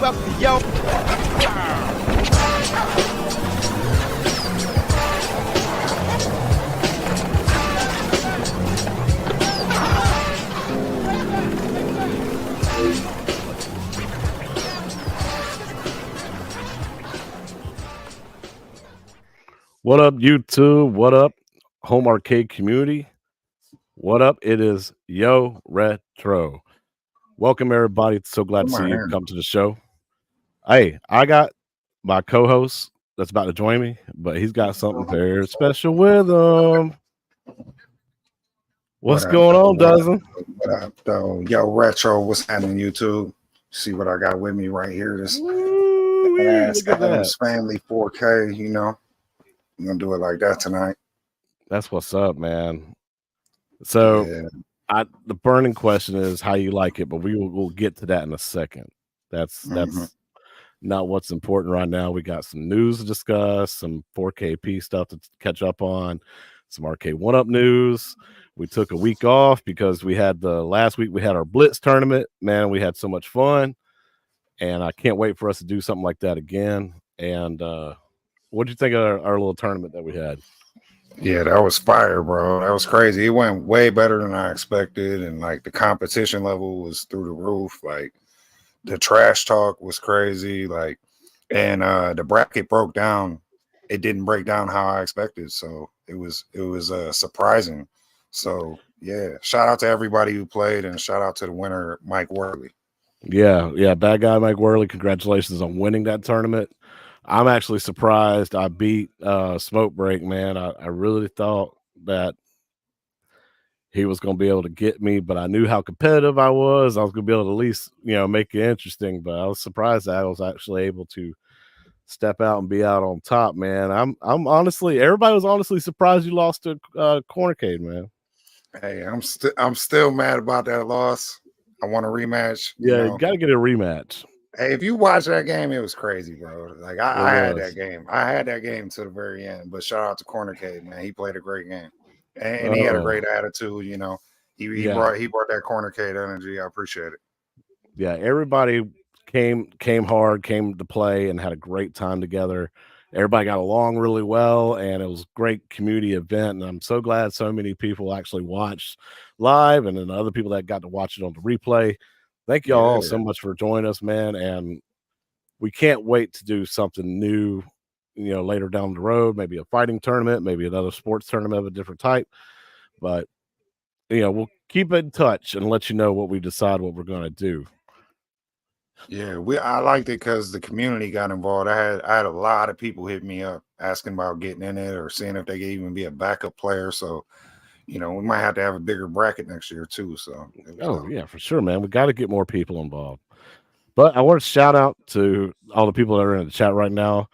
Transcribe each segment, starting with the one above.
up, yo? What up, YouTube? What up, home arcade community? What up? It is Yo Retro. Welcome, everybody. So glad to see you come to the show. Hey, I got my co-host that's about to join me, but he's got something very special with him. What's going on, Dozen? What up, though? Yo, Retro, what's happening, YouTube? See what I got with me right here. This Adgames Family 4K, you know. I'm going to do it like that tonight. That's what's up, man. So, the burning question is how you like it, but we'll get to that in a second. That's not what's important right now. We got some news to discuss, some 4KP stuff to catch up on, some Arcade 1-Up news. We took a week off because we had last week we had our Blitz tournament. Man, we had so much fun, and I can't wait for us to do something like that again. And what did you think of our little tournament that we had? Yeah, that was fire, bro. That was crazy. It went way better than I expected, and like the competition level was through the roof. Like the trash talk was crazy. Like, and the bracket broke down. It didn't break down how I expected, so it was surprising. So yeah, shout out to everybody who played, and shout out to the winner, Mike Worley. Yeah, bad guy Mike Worley. Congratulations on winning that tournament. I'm actually surprised I beat Smoke Break, man. I really thought that he was going to be able to get me, but I knew how competitive I was. I was going to be able to at least, make it interesting, but I was surprised that I was actually able to step out and be out on top, man. I'm honestly, everybody was honestly surprised you lost to Cornercade, man. Hey, I'm still mad about that loss. I want a rematch. Yeah, you got to get a rematch. Hey, if you watch that game, it was crazy, bro. Like I had that game. I had that game to the very end. But shout out to Cornercade, man. He played a great game, and he had a great attitude. You know, he brought that Cornercade energy. I appreciate it. Yeah, everybody came hard, came to play, and had a great time together. Everybody got along really well, and it was a great community event. And I'm so glad so many people actually watched live, and then other people that got to watch it on the replay. Thank you all so much for joining us, man. And we can't wait to do something new, later down the road, maybe a fighting tournament, maybe another sports tournament of a different type. But, we'll keep in touch and let you know what we decide what we're going to do. Yeah, I liked it because the community got involved. I had a lot of people hit me up asking about getting in it or seeing if they could even be a backup player. So, we might have to have a bigger bracket next year too. So, yeah, for sure, man. We got to get more people involved. But I want to shout out to all the people that are in the chat right now.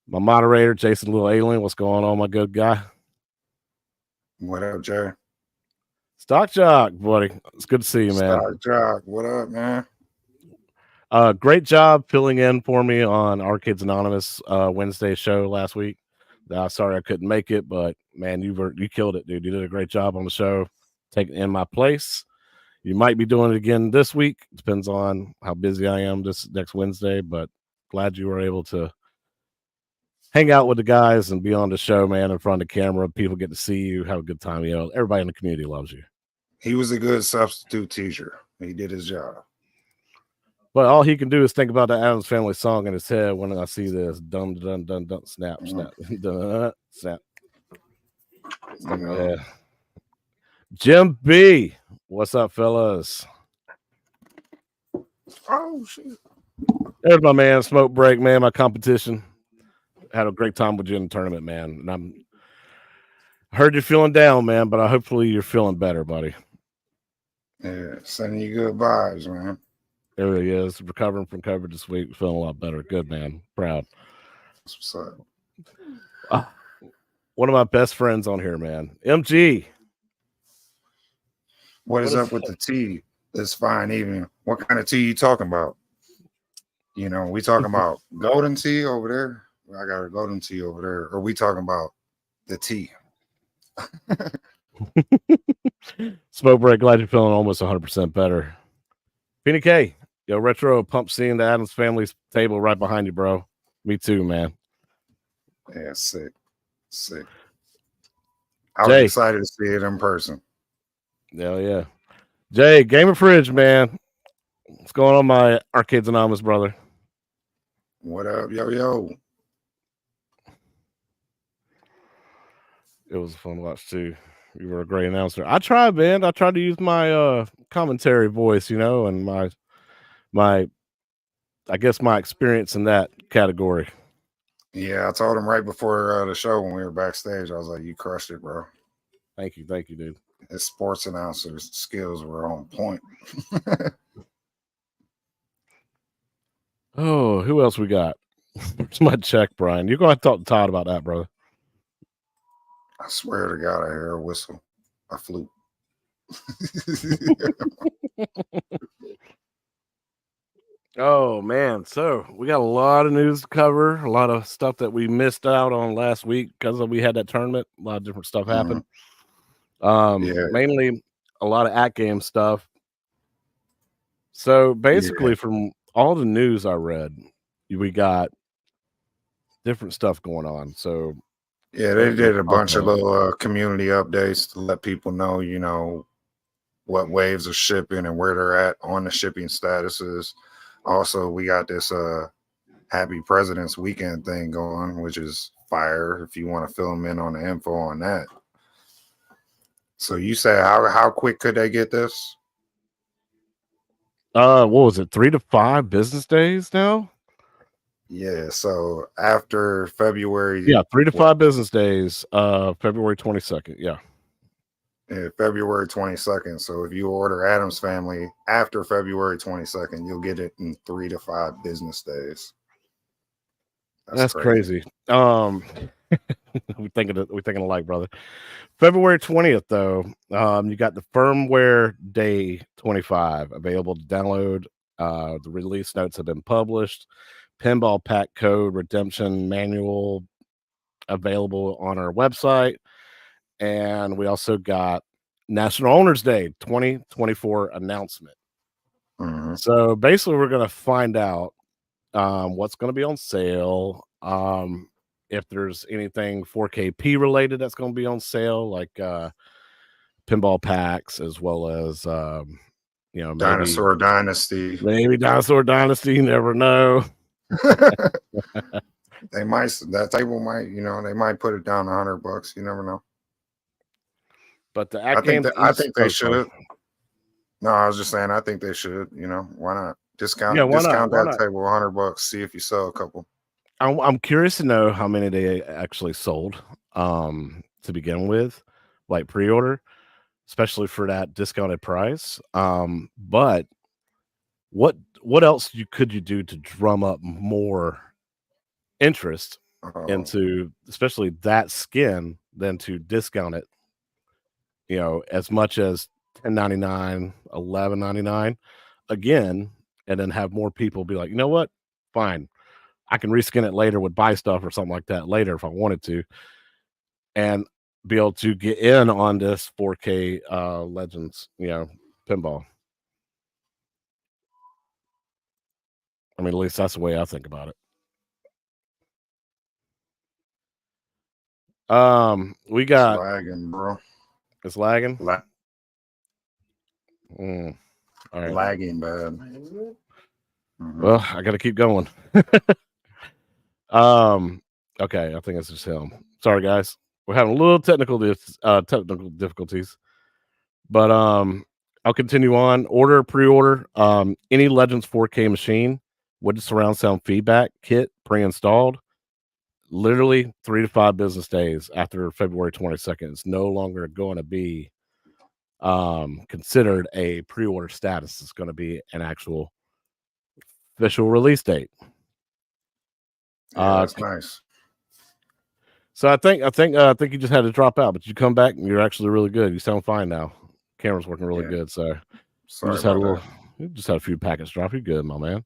My moderator, Jason Little Alien. What's going on, my good guy? What up, Jay? Stock Jock, buddy. It's good to see you, man. Stock Jock, what up, man? Great job filling in for me on Arcades Anonymous Wednesday show last week. Sorry I couldn't make it, but man, you killed it, dude. You did a great job on the show, taking in my place. You might be doing it again this week. Depends on how busy I am this next Wednesday, but glad you were able to hang out with the guys and be on the show, man, in front of the camera. People get to see you, have a good time. Everybody in the community loves you. He was a good substitute teacher. He did his job. But all he can do is think about the Addams Family song in his head when I see this. Dun, dun, dun, dun, snap, snap, dun, snap. Yeah. Jim B, what's up, fellas? Oh, shit. There's my man, Smoke Break, man, my competition. Had a great time with you in the tournament, man. And I heard you're feeling down, man, but hopefully you're feeling better, buddy. Yeah, sending you good vibes, man. There he is, recovering from COVID this week, feeling a lot better. Good, man. Proud. What's up? One of my best friends on here, man. MG. What is up with the tea this fine evening? What kind of tea you talking about? We talking about golden tea over there. I got a golden tea over there. Or we talking about the tea? Smoke Break, glad you're feeling almost 100% better. Pina K, Yo, Retro Pump seeing the Adams Family's table right behind you, bro. Me too, man. Yeah, sick. I was Jay. excited to see it in person. Hell yeah. Jay, Gamer Fridge, man. What's going on, my Arcades Anonymous brother? What up, yo? It was a fun watch too. You were a great announcer. I tried, man. I tried to use my commentary voice, and my I guess my experience in that category. Yeah, I told him right before the show when we were backstage. I was like, "You crushed it, bro." Thank you, dude. His sports announcer skills were on point. Oh, who else we got? Where's my check, Brian? You're gonna have to talk to Todd about that, brother. I swear to God, I hear a whistle, a flute. Oh man, so we got a lot of news to cover, a lot of stuff that we missed out on last week because we had that tournament. A lot of different stuff happened. Mainly a lot of Atgames stuff. So basically, from all the news I read, we got different stuff going on. So yeah, they did a bunch of little community updates to let people know, what waves are shipping and where they're at on the shipping statuses. Also, we got this Happy President's Weekend thing going, which is fire. If you want to fill them in on the info on that. So you say how quick could they get this? What was it? 3 to 5 business days now? Yeah. So after February. Yeah, 3 to 5 business days. February 22nd. Yeah. February 22nd. So if you order Adams Family after February 22nd, you'll get it in 3 to 5 business days. That's crazy. We're thinking alike, brother. February 20th, though, you got the firmware day 25 available to download. The release notes have been published. Pinball pack code redemption manual available on our website. And we also got National Owners Day 2024 announcement. Mm-hmm. So basically, we're going to find out what's going to be on sale. If there's anything 4KP related that's going to be on sale, like pinball packs, as well as maybe Dinosaur Dynasty. Maybe Dinosaur Dynasty, you never know. They might, that table might, they might put it down $100. You never know. But the I think they should. No, I was just saying, I think they should. Why not discount that table $100? See if you sell a couple. I'm curious to know how many they actually sold to begin with, like pre-order, especially for that discounted price. But what else could you do to drum up more interest into, especially that skin, than to discount it? As much as $10.99, $11.99 again, and then have more people be like, you know what, fine, I can reskin it later with buy stuff or something like that later if I wanted to, and be able to get in on this 4K Legends, pinball. I mean, at least that's the way I think about it. We got it's lagging, bro. It's lagging. All right. Lagging bad. Mm-hmm. Well, I got to keep going. Okay, I think it's just him. Sorry, guys. We're having a little technical difficulties, but I'll continue on. Pre-order any Legends 4K machine with surround sound feedback kit pre-installed. Literally 3 to 5 business days after February 22nd. It's no longer going to be considered a pre-order status. It's going to be an actual official release date. Yeah, that's nice. So I think you just had to drop out, but you come back and you're actually really good. You sound fine now. Camera's working really good. So sorry, you just had a few packets drop. You're good, my man.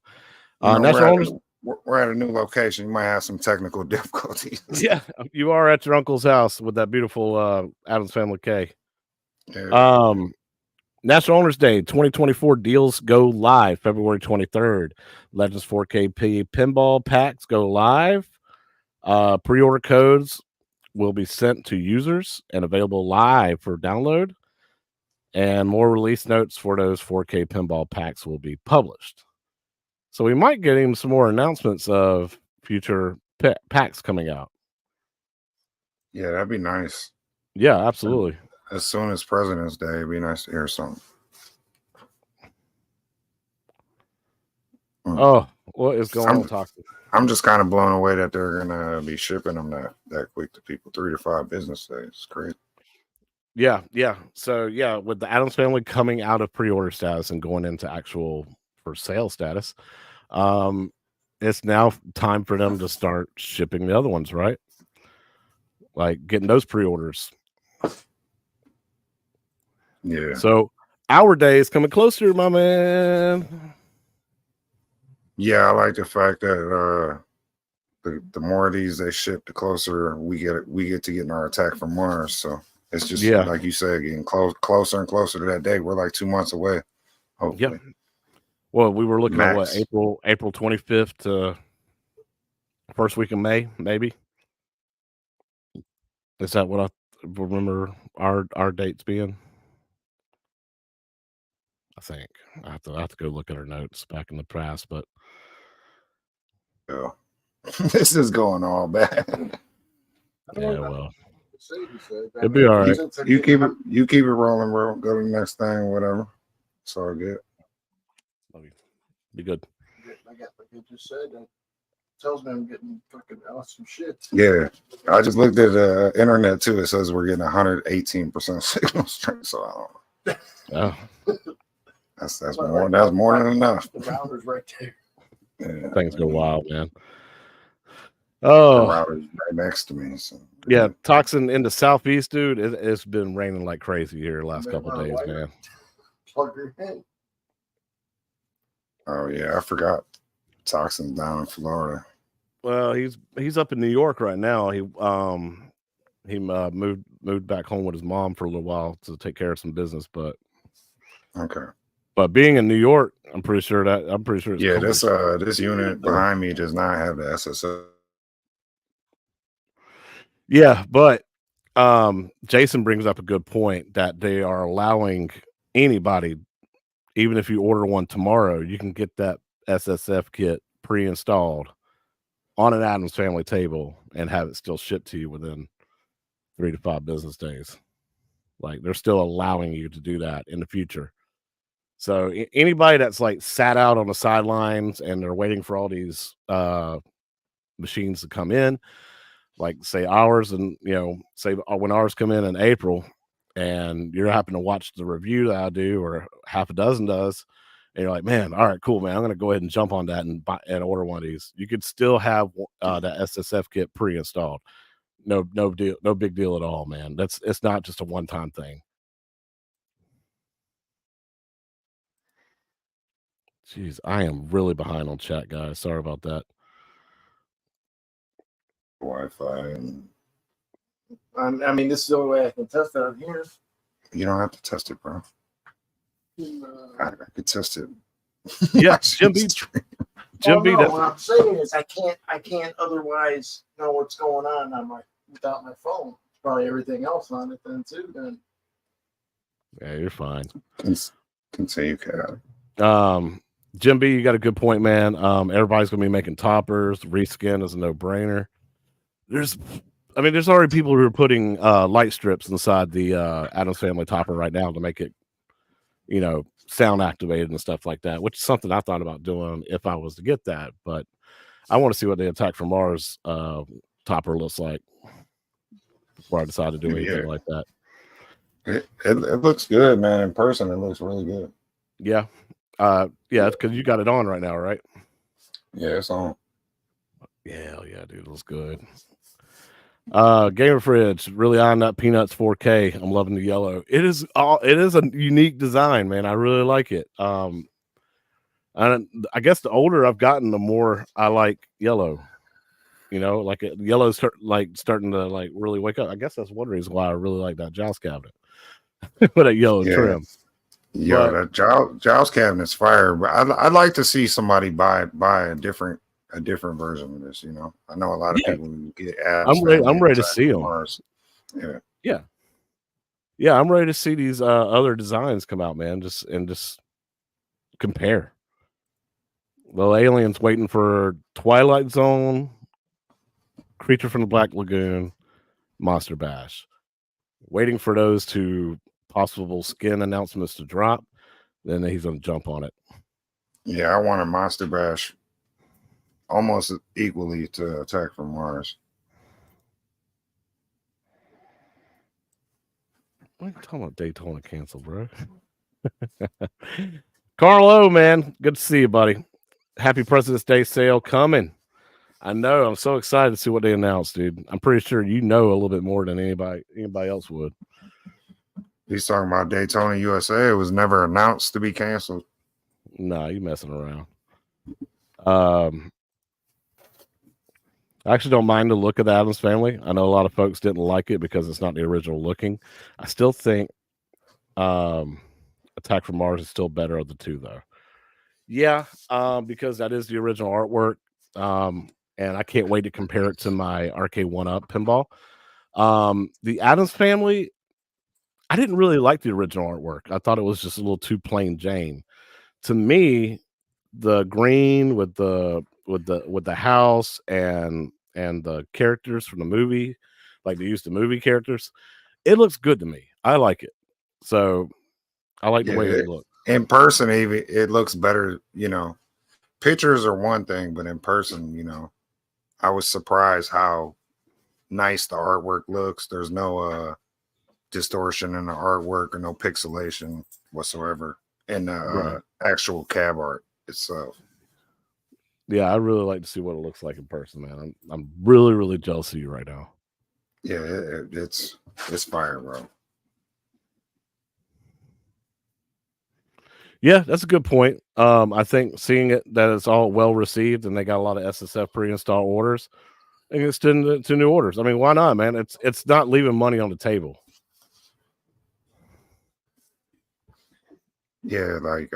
We're at a new location. You might have some technical difficulties. Yeah, you are at your uncle's house with that beautiful Adams Family K. Yeah. National Owners Day 2024 deals go live February 23rd. Legends 4KP pinball packs go live. Pre-order codes will be sent to users and available live for download. And more release notes for those 4K pinball packs will be published. So we might get him some more announcements of future packs coming out. Yeah, that'd be nice. Yeah, absolutely. As soon as President's Day, it'd be nice to hear something. Oh, what is going on, Toxic? I'm just kind of blown away that they're gonna be shipping them that quick to people. 3 to 5 business days. It's crazy. Yeah. So yeah, with the Addams Family coming out of pre-order status and going into actual for sale status, it's now time for them to start shipping the other ones, right? Like getting those pre-orders. Yeah. So our day is coming closer, my man. Yeah, I like the fact that the more of these they ship, the closer we get to getting our attack from Mars. So it's just like you said, getting closer and closer to that day. We're like 2 months away. Hopefully. Yeah. Well, we were looking at what, April 25th to first week of May, maybe. Is that what I remember our dates being? I think I have to go look at our notes back in the past, but this is going all bad. Yeah, well, it'll be all right. You keep it rolling, bro. Go to the next thing, whatever. It's all good. Be good. Like I just said, that tells me I'm getting fucking awesome shit. Yeah, I just looked at the internet too. It says we're getting 118% signal strength. So I don't know. Oh. That's more. That's more than enough. The router's right there. Yeah, things go wild, man. Oh, the router's right next to me. So. Yeah, Toxin in the southeast, dude. It's been raining like crazy here the last couple of days, man. Plug your head. Oh yeah, I forgot. Toxin's down in Florida. Well, he's up in New York right now. He moved back home with his mom for a little while to take care of some business, but okay. But being in New York, I'm pretty sure it's yeah. This unit behind me does not have the SSL. Yeah, but Jason brings up a good point that they are allowing anybody, even if you order one tomorrow, you can get that SSF kit pre-installed on an Addams Family table and have it still shipped to you within 3 to 5 business days. Like they're still allowing you to do that in the future. So anybody that's like sat out on the sidelines and they're waiting for all these machines to come in, like say ours, and say when ours come in April, and you're happen to watch the review that I do or half a dozen does, and you're like, man, all right, cool, man, I'm gonna go ahead and jump on that and buy and order one of these. You could still have that SSF kit pre-installed. No deal, no big deal at all, man. It's not just a one-time thing. Jeez, I am really behind on chat, guys. Sorry about that. Wi-Fi. And... I mean, this is the only way I can test it on here. You don't have to test it, bro. I could test it. Yeah, Jim B. What I'm saying is, I can't otherwise know what's going on without my phone. Probably everything else on it then too. Then. Yeah, you're fine. Continue, Cat. Jim B, you got a good point, man. Everybody's gonna be making toppers. Reskin is a no-brainer. There's already people who are putting light strips inside the Addams Family topper right now to make it, sound activated and stuff like that, which is something I thought about doing if I was to get that. But I want to see what the Attack from Mars topper looks like before I decide to do anything like that. It looks good, man. In person, it looks really good. Yeah. Yeah, because you got it on right now, right? Yeah, it's on. Yeah, dude, it looks good. Gamer Fridge, really on that Peanuts 4K. I'm loving the yellow. It is a unique design, man. I really like it. And I guess the older I've gotten, the more I like yellow. Like yellow's starting to like really wake up. I guess that's one reason why I really like that joust cabinet with a yellow trim. Yo, that Giles cabinet's fire. But I'd like to see somebody buy a different version of this. You know, I know a lot of people who get Adam's Family. I'm ready to see them. Yeah. Yeah, I'm ready to see these other designs come out, man. Just compare. Well, Aliens waiting for Twilight Zone, Creature from the Black Lagoon, Monster Bash. Waiting for those two possible skin announcements to drop. Then he's going to jump on it. Yeah, I want a Monster Bash almost equally to Attack from Mars. What are you talking about? Daytona canceled, bro. Carlo, man, good to see you, buddy. Happy President's Day sale coming. I know. I'm so excited to see what they announced, dude. I'm pretty sure you know a little bit more than anybody else would. He's talking about Daytona USA. It was never announced to be canceled. Nah, you messing around. I actually don't mind the look of the Addams Family. I know a lot of folks didn't like it because it's not the original looking. I still think Attack from Mars is still better of the two, though. Yeah, because that is the original artwork. And I can't wait to compare it to my Arcade 1-Up pinball. The Addams Family, I didn't really like the original artwork. I thought it was just a little too plain Jane. To me, the green with the house and the characters from the movie, like they used the movie characters, it looks good to me. I like it. So I like the way it looks. In person, even it looks better, you know. Pictures are one thing, but in person, you know, I was surprised how nice the artwork looks. There's no distortion in the artwork or no pixelation whatsoever in the actual cab art itself. Yeah, I really like to see what it looks like in person, man. I'm really, really jealous of you right now. Yeah, it's fire, bro. Yeah, that's a good point. I think seeing it that it's all well received and they got a lot of SSF pre-install orders, and it's to new orders. I mean, why not, man? It's not leaving money on the table. Yeah, like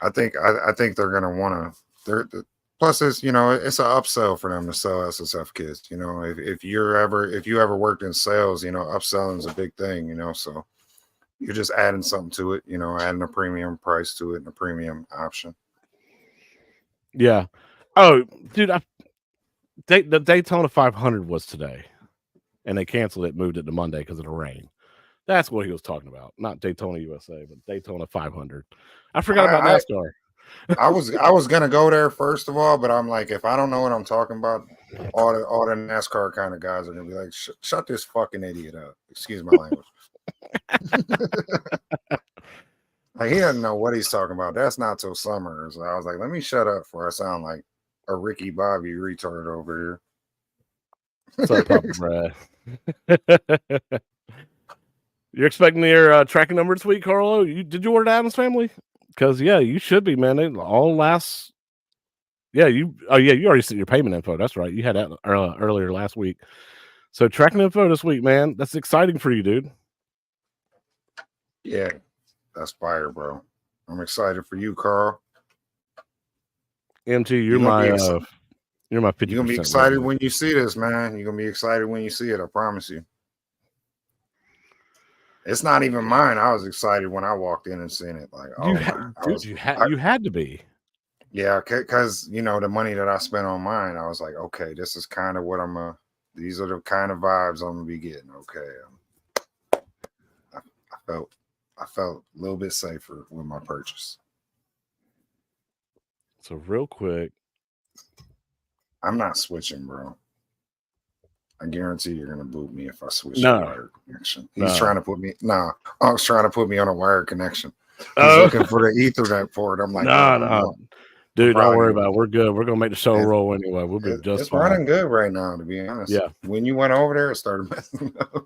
I think they're gonna want to. Plus, it's, you know, it's an upsell for them to sell SSF kits. You know, if you ever worked in sales, you know, upselling is a big thing. You know, so you're just adding something to it. You know, adding a premium price to it and a premium option. Yeah. Oh, dude, the Daytona 500 was today, and they canceled it, moved it to Monday because of the rain. That's what he was talking about. Not Daytona USA, but Daytona 500. I forgot about NASCAR. I was gonna go there first of all, but I'm like, if I don't know what I'm talking about, all the NASCAR kind of guys are gonna be like, shut this fucking idiot up. Excuse my language. Like, he doesn't know what he's talking about. That's not till summer. So I was like, let me shut up before I sound like a Ricky Bobby retard over here. What's up, Papa Brad? You're expecting your tracking number this week, Carlo? Did you order Addams Family? Because you should be, man. They all last. Yeah, you already sent your payment info. That's right. You had that earlier last week. So tracking info this week, man. That's exciting for you, dude. Yeah, that's fire, bro. I'm excited for you, Carl. MT, you're my 50%. You're gonna be excited when you see this, man. You're gonna be excited when you see it. I promise you. It's not even mine. I was excited when I walked in and seen it. Like, you had to be. Yeah, because you know the money that I spent on mine, I was like, okay, this is kind of what these are the kind of vibes I'm gonna be getting. Okay, I felt a little bit safer with my purchase. So real quick, I'm not switching, bro. I guarantee you're gonna boot me if I switch the wire connection. He's trying to put me. I was trying to put me on a wire connection. He's looking for the Ethernet port. I'm like, no. Dude, don't worry about it. We're good. We're gonna make the show roll anyway. We'll be just fine. Running good right now, to be honest. Yeah. When you went over there, it started messing up.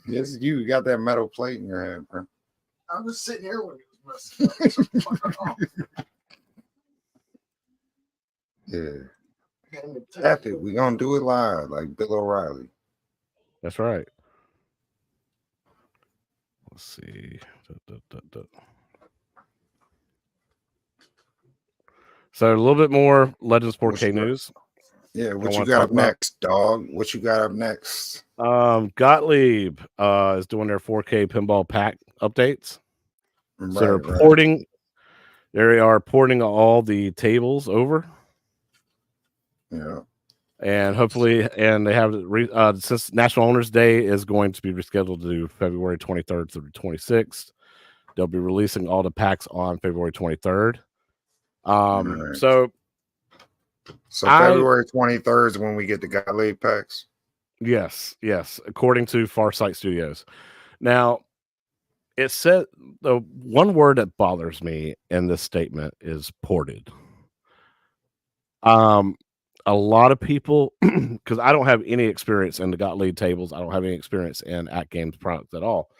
Yes, you got that metal plate in your head, bro. I'm just sitting here when it was messing up. Yeah. Tap it. We're gonna do it live, like Bill O'Reilly. That's right. Let's see. So a little bit more Legends What 4K you got? news. Yeah, I what you want to got talk up about. next, dog? What you got up next? Gottlieb is doing their 4K pinball pack updates. So they're Right. porting. They are porting all the tables over. Yeah. And hopefully, and they have since National Owners Day is going to be rescheduled to February 23rd through the 26th. They'll be releasing all the packs on February 23rd. Right. So February 23rd is when we get the Gottlieb packs. Yes, according to Farsight Studios. Now, it said the one word that bothers me in this statement is ported. A lot of people, because I don't have any experience in the Gottlieb tables, I don't have any experience in Atgames products at all.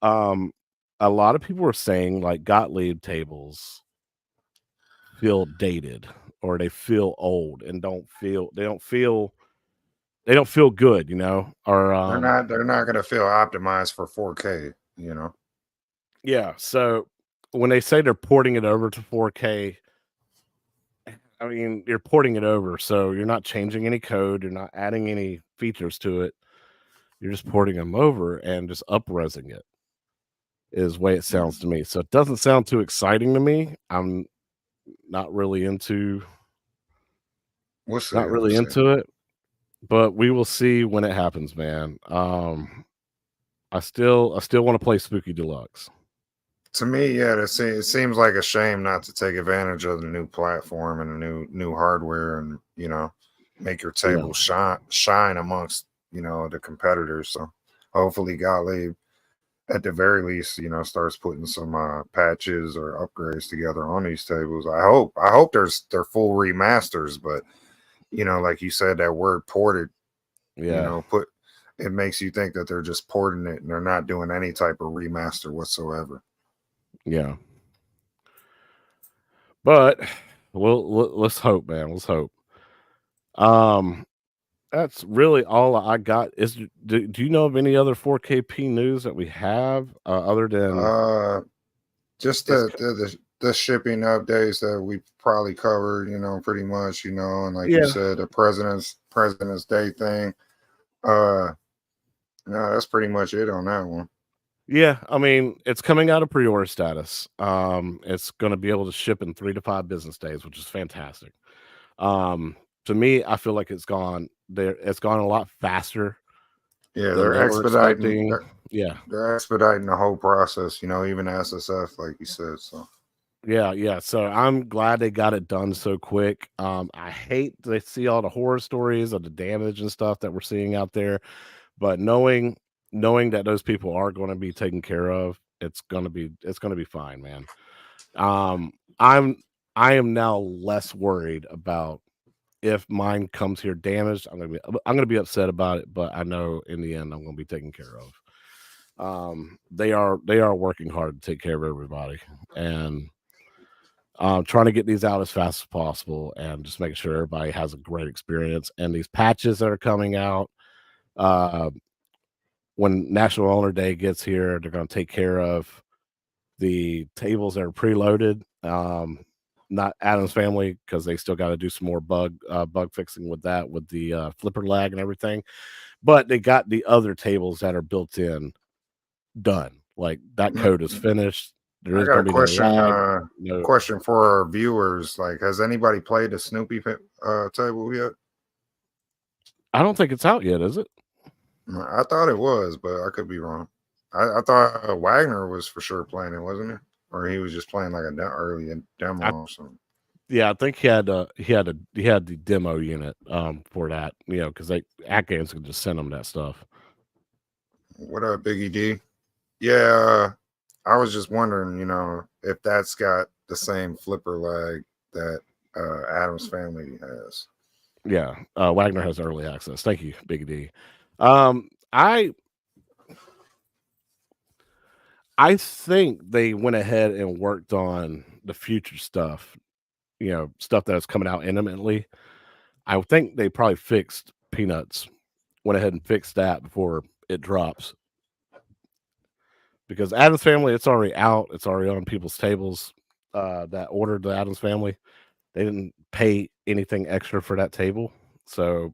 A lot of people are saying like Gottlieb tables feel dated or they feel old and don't feel good, you know, or They're not gonna feel optimized for 4K, you know. yeah. So when they say they're porting it over to 4K, I mean you're porting it over, so you're not changing any code, you're not adding any features to it. You're just porting them over and just up-resing it. Is the way it sounds to me. So it doesn't sound too exciting to me. I'm not really into We'll see. We'll see. into it, but we will see when it happens, man. I still want to play Spooky Deluxe. To me, yeah, it seems like a shame not to take advantage of the new platform and the new hardware, and you know, make your table shine amongst the competitors. So hopefully, Gottlieb, at the very least, starts putting some patches or upgrades together on these tables. I hope they're full remasters, but like you said, that word ported, it makes you think that they're just porting it and they're not doing any type of remaster whatsoever. Yeah. But let's hope, man. Let's hope. That's really all I got. Do you know of any other 4KP news that we have other than just the shipping updates that we probably covered, pretty much, and like you said, the President's Day thing. No, that's pretty much it on that one. Yeah, I mean, it's coming out of pre-order status. It's going to be able to ship in 3 to 5 business days, which is fantastic. To me, I feel like it's gone a lot faster. Yeah, they're expediting. They're expediting the whole process, even SSF, like you said. So yeah. So I'm glad they got it done so quick. I hate to see all the horror stories of the damage and stuff that we're seeing out there, but knowing that those people are going to be taken care of, it's going to be fine, man. I am now less worried about if mine comes here damaged. I'm going to be upset about it, but I know in the end I'm going to be taken care of. They are working hard to take care of everybody, and trying to get these out as fast as possible and just making sure everybody has a great experience. And these patches that are coming out, when National Owner Day gets here, they're going to take care of the tables that are preloaded. Not Adam's Family, because they still got to do some more bug fixing with that, with the flipper lag and everything. But they got the other tables that are built in done. Like that code is finished. There is going to be no question for our viewers. Like, has anybody played the Snoopy table yet? I don't think it's out yet, is it? I thought it was, but I could be wrong. I thought Wagner was for sure playing it, wasn't he? Or he was just playing like an early demo or something. Yeah, I think he had the demo unit for that, because Atgames can just send them that stuff. What up, Biggie D? Yeah, I was just wondering, if that's got the same flipper lag that Adam's Family has. Yeah, Wagner has early access. Thank you, Biggie D. I think they went ahead and worked on the future stuff, stuff that's coming out imminently. I think they probably fixed Peanuts, went ahead and fixed that before it drops. because Adams Family, it's already out. It's already on people's tables that ordered the Adams Family. They didn't pay anything extra for that table, so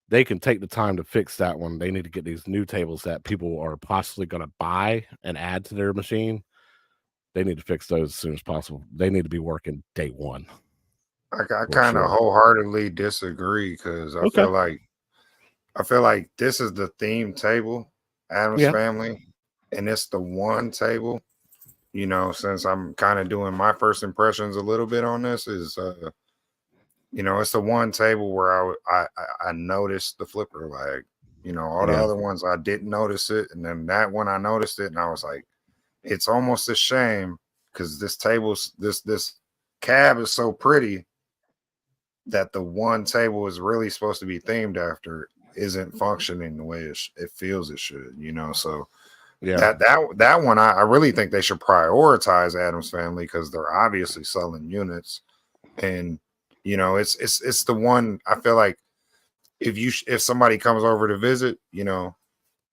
they can take the time to fix that one. They need to get these new tables that people are possibly going to buy and add to their machine. They need to fix those as soon as possible. They need to be working day one. I For kind of sure. wholeheartedly disagree because Okay. I feel like this is the theme table, Adams Yeah. Family, and it's the one table. You know, since I'm kind of doing my first impressions a little bit on this, is you know, it's the one table where I noticed the flipper lag. You know, all the Yeah. other ones I didn't notice it, and then that one I noticed it, and I was like, it's almost a shame because this cab is so pretty that the one table is really supposed to be themed after isn't functioning the way it feels it should. You know, so Yeah. that one I really think they should prioritize Adams Family because they're obviously selling units, and you know it's the one I feel like if somebody comes over to visit, you know,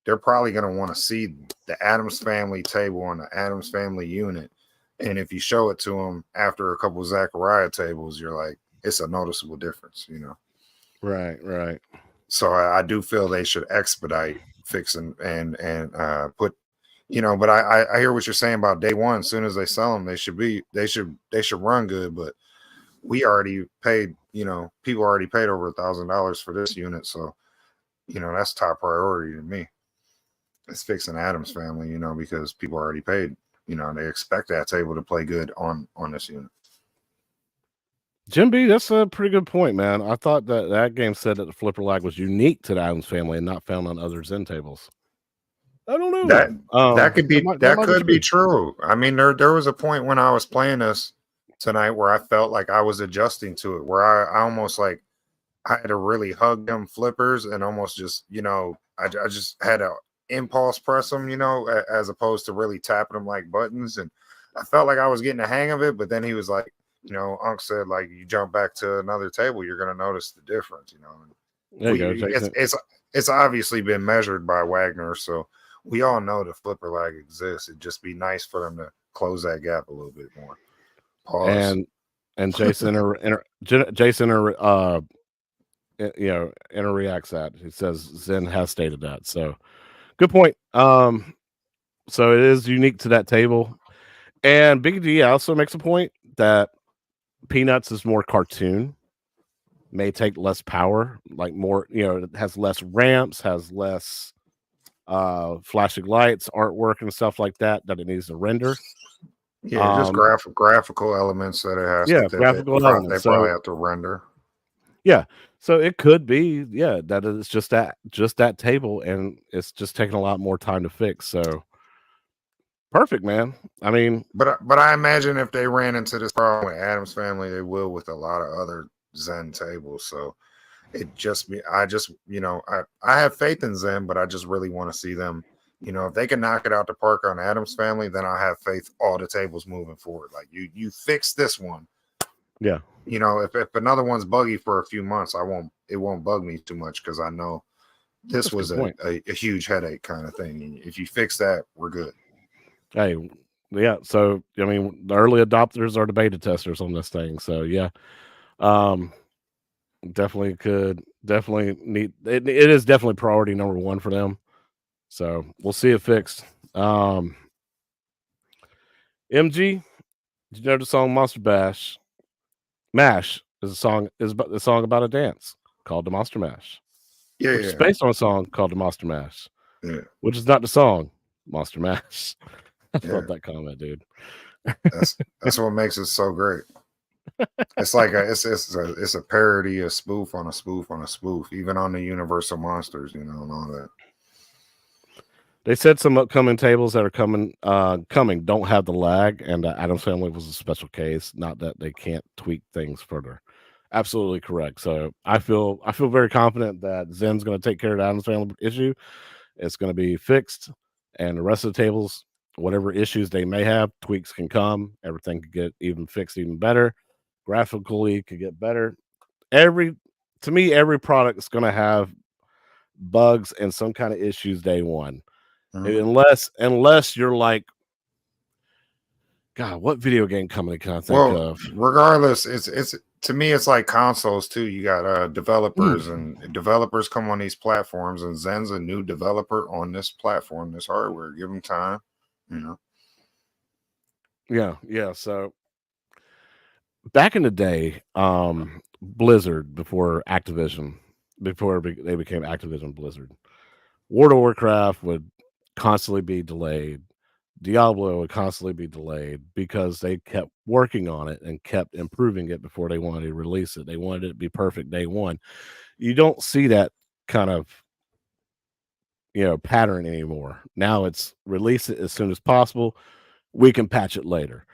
they're probably going to want to see the Adams Family table on the Adams Family unit, and if you show it to them after a couple of Zachariah tables, you're like, it's a noticeable difference, you know. Right. So I do feel they should expedite fixing and put, you know, but I hear what you're saying about day one. As soon as they sell them, they should run good. But we already paid, you know, people already paid over $1,000 for this unit, so you know that's top priority to me. It's fixing Adams Family, you know, because people already paid. You know, they expect that table to play good on this unit. Jim B, that's a pretty good point, man. I thought that game said that the flipper lag was unique to the Adams Family and not found on other Zen tables. I don't know. That could be that might could be true. I mean, there was a point when I was playing this tonight where I felt like I was adjusting to it, where I almost like I had to really hug them flippers and almost just, you know, I just had to impulse press them, you know, as opposed to really tapping them like buttons. And I felt like I was getting the hang of it. But then he was like, you know, Unc said, like, you jump back to another table, you're going to notice the difference, you know. There you go, Jason. It's obviously been measured by Wagner. So we all know the flipper lag exists. It'd just be nice for them to close that gap a little bit more. Pause. And Jason Jason you know, interreacts that. He says Zen has stated that. So good point. So it is unique to that table. And Big D also makes a point that Peanuts is more cartoon, may take less power, like more, you know, it has less ramps, has less flashing lights, artwork and stuff like that it needs to render. Yeah, just graphical elements that it has. Yeah, graphical elements. They probably have to render. Yeah, so it could be, yeah, that it's just that table, and it's just taking a lot more time to fix. So perfect, man. I mean, but I imagine if they ran into this problem with Adams Family, they will with a lot of other Zen tables. So you know, I have faith in Zen, but I just really want to see them. You know, if they can knock it out the park on Adams Family, then I have faith all the tables moving forward. Like you fix this one. Yeah. You know, if another one's buggy for a few months, it won't bug me too much because I know this was a huge headache kind of thing. If you fix that, we're good. Hey, yeah. So I mean, the early adopters are the beta testers on this thing. So yeah, definitely need it is definitely priority number one for them. So we'll see it fixed. MG, did you know the song Monster Mash is the song about a dance called the Monster Mash. Yeah, which is based on a song called the Monster Mash. Yeah. Which is not the song Monster Mash. I love that comment, dude. That's what makes it so great. It's like it's a parody, a spoof on a spoof on a spoof, even on the Universal Monsters, you know, and all that. They said some upcoming tables that are coming don't have the lag, and Adams Family was a special case. Not that they can't tweak things further. Absolutely correct. So I feel very confident that Zen's going to take care of the Adams Family issue. It's going to be fixed, and the rest of the tables, whatever issues they may have, tweaks can come. Everything could get even fixed, even better. Graphically, could get better. Every product is going to have bugs and some kind of issues day one. Unless you're like, God, what video game company can I think of? Regardless, it's to me, it's like consoles too. You got developers, and developers come on these platforms, and Zen's a new developer on this platform, this hardware. Give them time, you know. Yeah. So back in the day, Blizzard, before Activision, they became Activision Blizzard, World of Warcraft would constantly be delayed. Diablo would constantly be delayed because they kept working on it and kept improving it before they wanted to release it. They wanted it to be perfect day one. You don't see that kind of pattern anymore. Now it's release it as soon as possible. We can patch it later.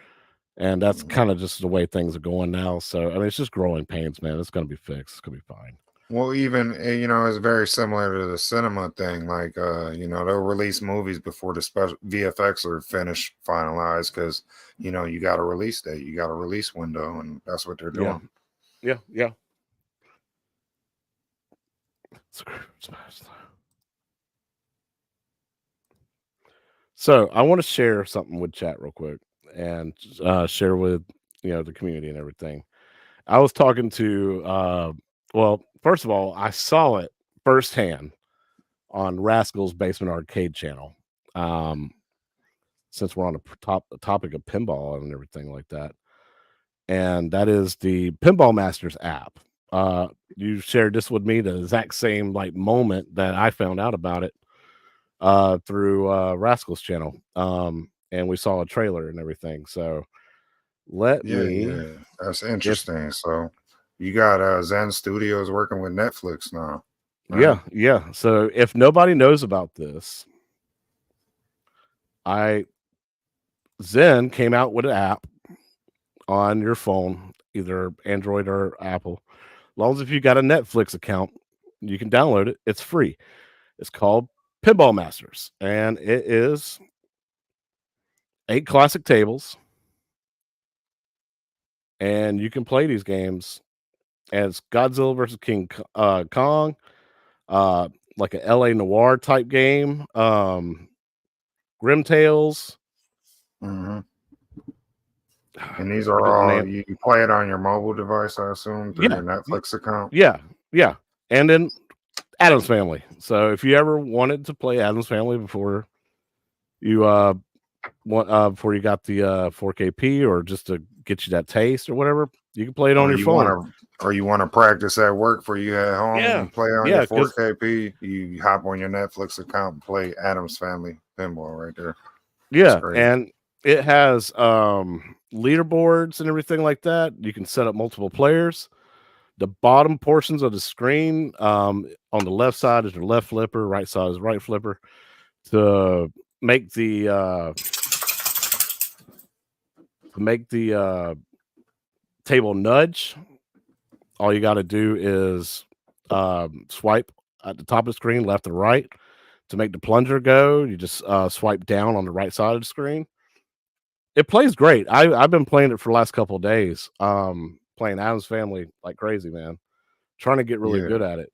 And that's kind of just the way things are going now. So I mean, it's just growing pains, man. It's gonna be fixed. It's gonna be fine. Well, even it's very similar to the cinema thing. Like they'll release movies before the special VFX are finished, finalized, because you got a release date, you got a release window, and that's what they're doing. Yeah. So I want to share something with chat real quick and share with the community and everything. I was talking to well, first of all, I saw it firsthand on Rascal's Basement Arcade channel. Since we're on the topic of pinball and everything like that, and that is the Pinball Masters app. You shared this with me, the exact same moment that I found out about it through Rascal's channel, and we saw a trailer and everything. So Yeah, that's interesting. So you got Zen Studios working with Netflix now. Right? Yeah. So if nobody knows about this, Zen came out with an app on your phone, either Android or Apple. As long as if you got a Netflix account, you can download it. It's free. It's called Pinball Masters, and it is 8 classic tables, and you can play these games as Godzilla versus King Kong, like a LA Noir type game, Grim Tales. And these are all you play it on your mobile device, I assume, through your Netflix account. Yeah, and then Addams Family. So if you ever wanted to play Addams Family before you before you got the 4KP, or just to get you that taste or whatever, you can play it on your phone. Or you want to practice at work for you at home and play on your 4KP, you hop on your Netflix account and play Addams Family Pinball right there. Yeah, and it has leaderboards and everything like that. You can set up multiple players. The bottom portions of the screen, on the left side is your left flipper, right side is right flipper. To make the table nudge, all you got to do is swipe at the top of the screen, left and right. To make the plunger go, you just swipe down on the right side of the screen. It plays great. I've been playing it for the last couple of days. Playing Addams Family like crazy, man. Trying to get really good at it.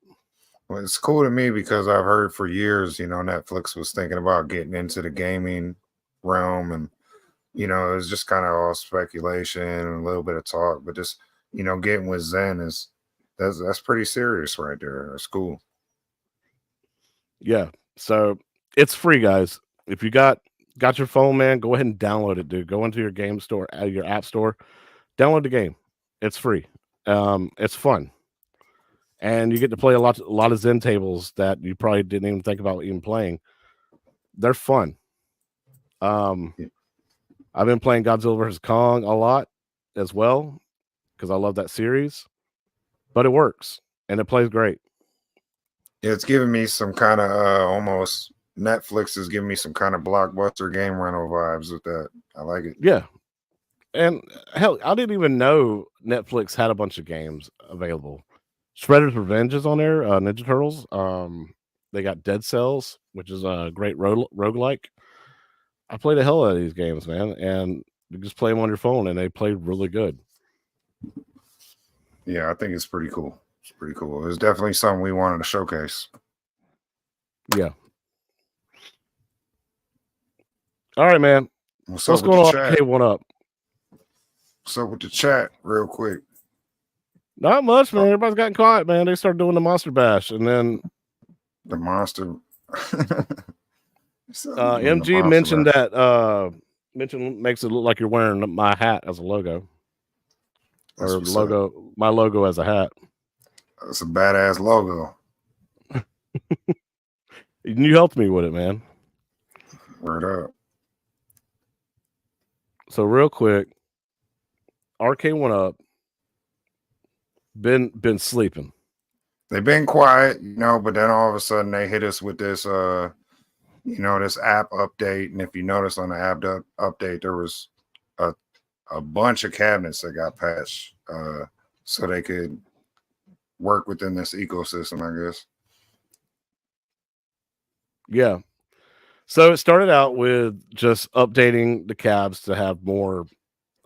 Well, it's cool to me because I've heard for years, Netflix was thinking about getting into the gaming realm, and it was just kind of all speculation and a little bit of talk, but just getting with Zen that's pretty serious right there. That's cool. Yeah, so it's free, guys. If you got your phone, man, go ahead and download it, dude. Go into your game store, your app store, download the game. It's free. It's fun, and you get to play a lot of Zen tables that you probably didn't even think about even playing. They're fun. I've been playing Godzilla vs. Kong a lot as well because I love that series, but it works and it plays great. It's giving me some kind of almost Netflix is giving me some kind of blockbuster game rental vibes with that. I like it. Yeah. And hell, I didn't even know Netflix had a bunch of games available. Shredder's Revenge is on there, Ninja Turtles. They got Dead Cells, which is a great roguelike. I play the hell out of these games, man, and you just play them on your phone, and they play really good. Yeah, I think it's pretty cool. It's pretty cool. It's definitely something we wanted to showcase. Yeah. All right, man. What's What's up with going the on? chat? Okay, what up? What's up with the chat, real quick? Not much, man. Everybody's gotten quiet, man. They started doing the Monster Bash, and then The monster. MG mentioned that makes it look like you're wearing my hat as a logo. That's Or what's up. logo, my logo as a hat. That's a badass logo. You helped me with it, man. Word up. So real quick, RK went up. Been sleeping. They've been quiet, but then all of a sudden they hit us with this this app update. And if you notice on the app update, there was a bunch of cabinets that got patched so they could work within this ecosystem, I guess. Yeah. So it started out with just updating the cabs to have more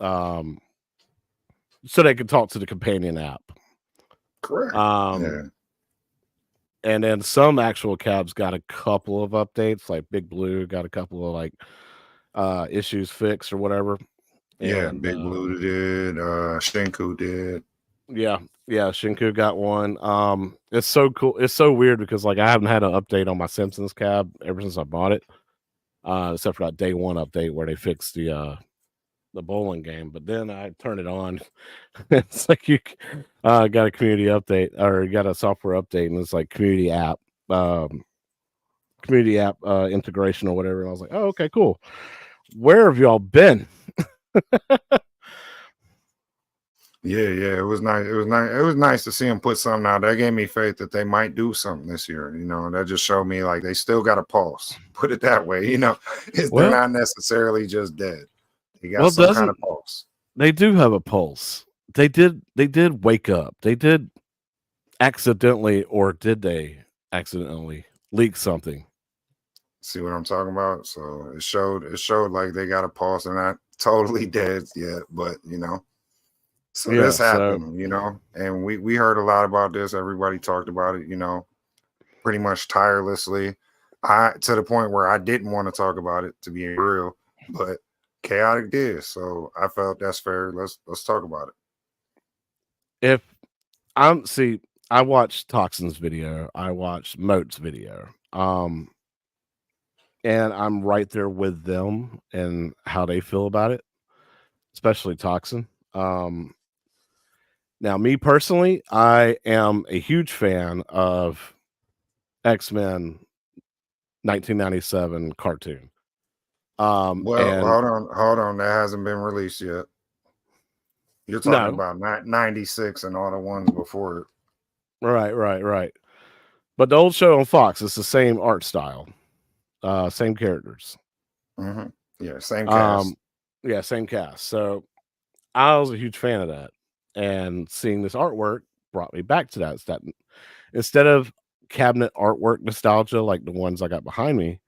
so they could talk to the companion app. Correct. Yeah. And then some actual cabs got a couple of updates, like Big Blue got a couple of like issues fixed or whatever. And Big Blue did, Shinku did. Yeah, Shinku got one. It's so cool. It's so weird because like I haven't had an update on my Simpsons cab ever since I bought it. Except for that day one update where they fixed the bowling game, but then I turn it on. It's like you got a community update or you got a software update, and it's like community app integration or whatever. And I was like, oh, okay, cool. Where have y'all been? Yeah, it was nice. It was nice to see them put something out. That gave me faith that they might do something this year. That just showed me like they still got a pulse. Put it that way. They're not necessarily just dead. They got some kind of pulse. They do have a pulse. They did wake up. They did accidentally, or did they accidentally leak something? See what I'm talking about? So it showed like they got a pulse. They're not totally dead yet, but So yeah, this happened, and we heard a lot about this. Everybody talked about it, pretty much tirelessly. To the point where I didn't want to talk about it, to be real, but Chaotic did. So I felt that's fair. Let's talk about it. I watched Toxin's video, I watched Moat's video. And I'm right there with them and how they feel about it, especially Toxin. Now, me personally, I am a huge fan of X-Men 1997 cartoon. well, hold on. That hasn't been released yet. You're talking about 96 and all the ones before it. Right. But the old show on Fox, it's the same art style, same characters. Mm-hmm. Yeah, same cast. Same cast. So I was a huge fan of that. And seeing this artwork brought me back to that. It's that instead of cabinet artwork nostalgia like the ones I got behind me,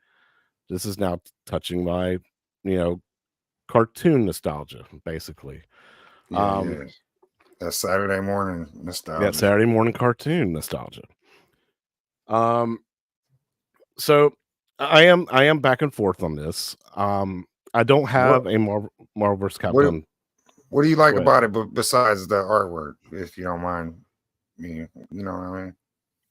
this is now touching my, cartoon nostalgia, basically. Yeah. That Saturday morning nostalgia. Yeah, Saturday morning cartoon nostalgia. So I am back and forth on this. I don't have a Marvel vs. Capcom. What do you like about it, but besides the artwork, if you don't mind me, you know what I mean?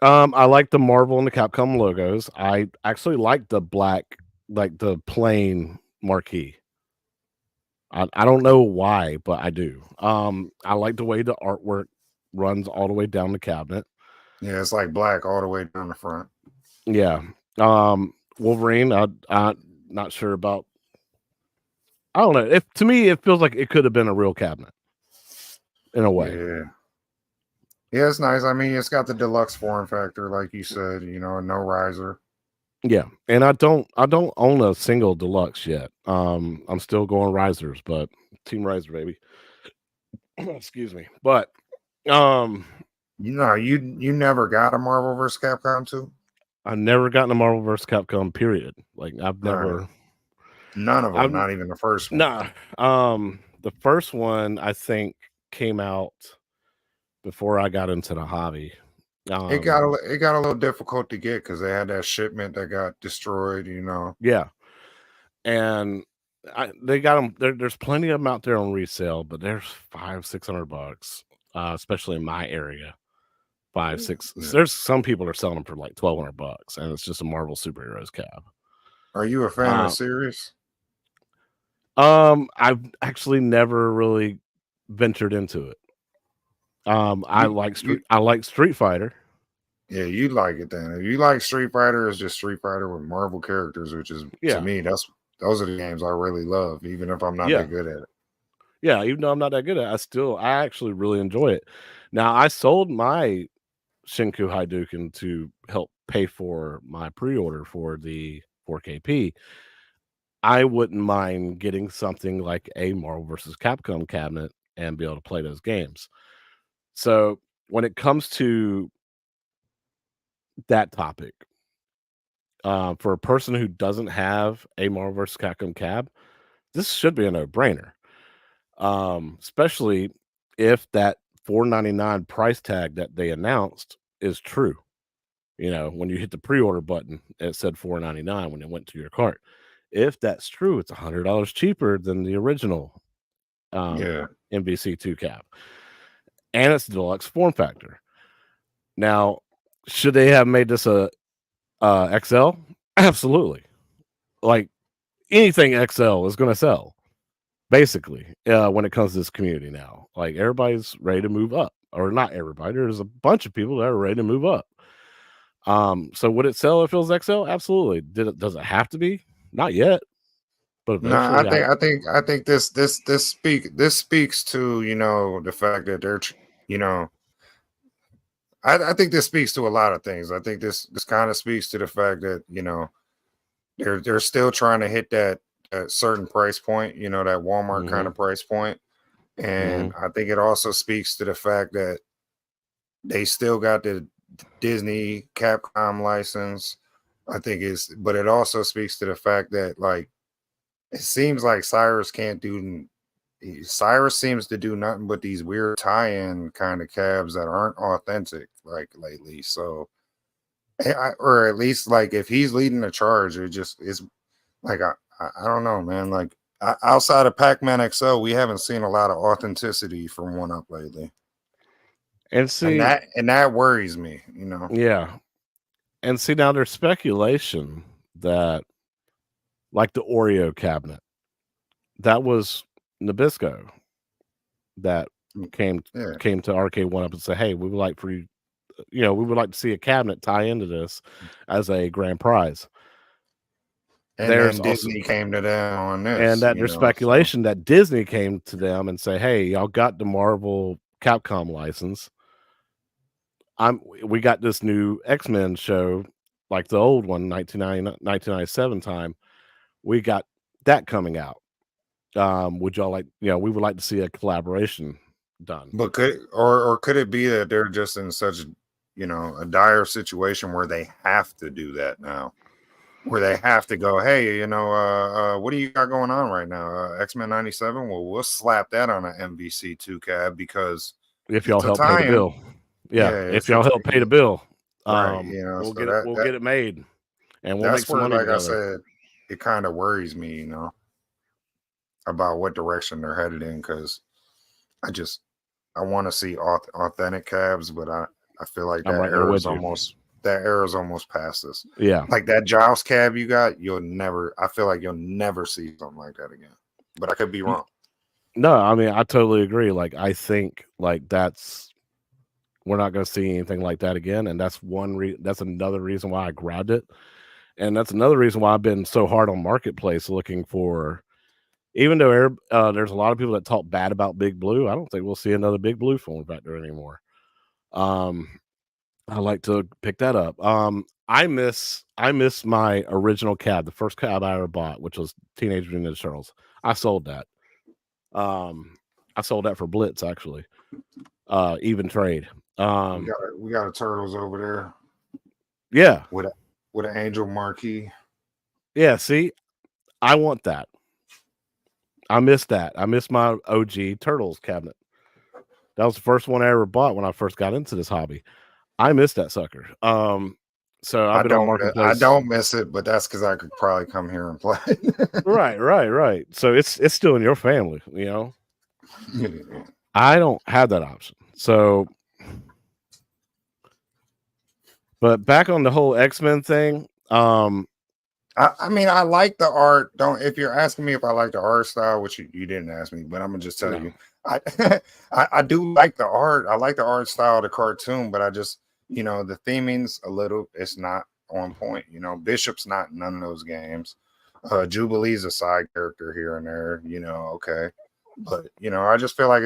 I like the Marvel and the Capcom logos. I actually like the black, like the plain marquee. I don't know why, but I do. I like the way the artwork runs all the way down the cabinet. Yeah, it's like black all the way down the front. Yeah. Wolverine, I'm not sure about. I don't know. To me, it feels like it could have been a real cabinet in a way. Yeah, it's nice. I mean, it's got the deluxe form factor, like you said, no riser. Yeah, and I don't own a single deluxe yet. I'm still going risers, but Team Riser, baby. Excuse me. But you never got a Marvel vs. Capcom 2? I've never gotten a Marvel vs. Capcom, period. Like I've never none of them, not even the first one. Nah. The first one I think came out before I got into the hobby. It got a little difficult to get because they had that shipment that got destroyed, Yeah. and they got them. There's plenty of them out there on resale, but there's $500-600, especially in my area. 5-6. Yeah. There's some people are selling them for like $1,200, and it's just a Marvel superheroes cab. Are you a fan of the series? I've actually never really ventured into it. I like Street Fighter. Yeah, you like it then. If you like Street Fighter, it's just Street Fighter with Marvel characters, which is to me, those are the games I really love, even if I'm not that good at it. Yeah, even though I'm not that good at it, I actually really enjoy it. Now, I sold my Shinku Hadouken to help pay for my pre-order for the 4KP. I wouldn't mind getting something like a Marvel vs. Capcom cabinet and be able to play those games. So when it comes to that topic, for a person who doesn't have a Marvel vs. Capcom cab, this should be a no-brainer. Especially if that $499 price tag that they announced is true. You know, when you hit the pre-order button, it said $499 when it went to your cart. If that's true, it's $100 cheaper than the original MVC2 cab, and it's the deluxe form factor. Now, should they have made this a XL? Absolutely. Like anything XL is going to sell. Basically, when it comes to this community now, like everybody's ready to move up, or not everybody. There's a bunch of people that are ready to move up. So would it sell if it was XL? Absolutely. Does it have to be? Not yet, but eventually. I think this speaks to, you know, the fact that they're, you know, I think this speaks to a lot of things. I think this kind of speaks to the fact that, you know, they're still trying to hit that certain price point, you know, that Walmart kind of price point. And I think it also speaks to the fact that they still got the Disney Capcom license. But it also speaks to the fact that, like, it seems like Cyrus seems to do nothing but these weird tie-in kind of cabs that aren't authentic, like, lately. So, or at least, like, if he's leading the charge, it just is like, I don't know, man. Like, outside of Pac-Man XL, we haven't seen a lot of authenticity from One Up lately. And see, and that worries me, you know. Yeah. And see, now there's speculation that, like the Oreo cabinet, that was Nabisco that came to Arcade One Up and said, "Hey, we would like for you, we would like to see a cabinet tie into this as a grand prize." And then Disney came to them on this, and that there's speculation that Disney came to them and say, "Hey, y'all got the Marvel Capcom license. We got this new X-Men show, like the old one, 1997 time. We got that coming out. Would y'all like, we would like to see a collaboration done." But could it be that they're just in such, a dire situation where they have to do that now? Where they have to go, hey, what do you got going on right now? X-Men 97? Well, we'll slap that on an MVC2 cab because if y'all help pay the bill. Yeah, if y'all help pay the bill, right? We'll get it made, and we'll make some money. Like together. I said, it kind of worries me, about what direction they're headed in, because I want to see authentic cabs, but I feel like that era is almost past us. Yeah, like that Giles cab you got, I feel like you'll never see something like that again. But I could be wrong. No, I mean, I totally agree. Like, I think like we're not going to see anything like that again, and that's that's another reason why I grabbed it, and that's another reason why I've been so hard on Marketplace looking for. Even though there's a lot of people that talk bad about Big Blue, I don't think we'll see another Big Blue form factor anymore. I like to pick that up. I miss my original cab, the first cab I ever bought, which was Teenage Mutant Ninja Turtles. I sold that. I sold that for Blitz, actually. Even trade. We got a Turtles over there. Yeah, with an Angel marquee. Yeah, see, I want that. I miss that. I miss my OG Turtles cabinet. That was the first one I ever bought when I first got into this hobby. I miss that sucker. So I've been on Marketplace. I don't miss it, but that's because I could probably come here and play. Right. So it's still in your family, you know. I don't have that option. So, but back on the whole X-Men thing, I mean, I like the art. If you're asking me if I like the art style, which you didn't ask me, but I'm gonna just tell you, I do like the art. I like the art style of the cartoon, but I just, you know, the theming's it's not on point. You know, Bishop's not in none of those games. Jubilee's a side character here and there, you know, okay. But, you know, I just feel like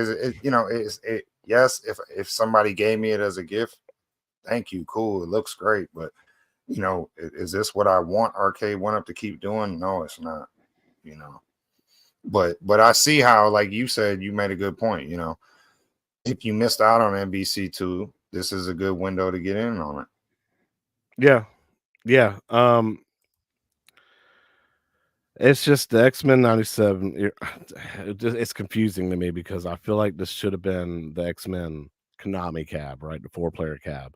yes, if somebody gave me it as a gift, thank you, cool, it looks great, but you know, is this what I want Arcade 1-Up to keep doing? No, it's not, you know. But I see how, like you said, you made a good point, you know. If you missed out on NBC2, this is a good window to get in on it. Yeah. It's just the X-Men 97. It's confusing to me because I feel like this should have been the X-Men Konami cab, right? The 4-player cab.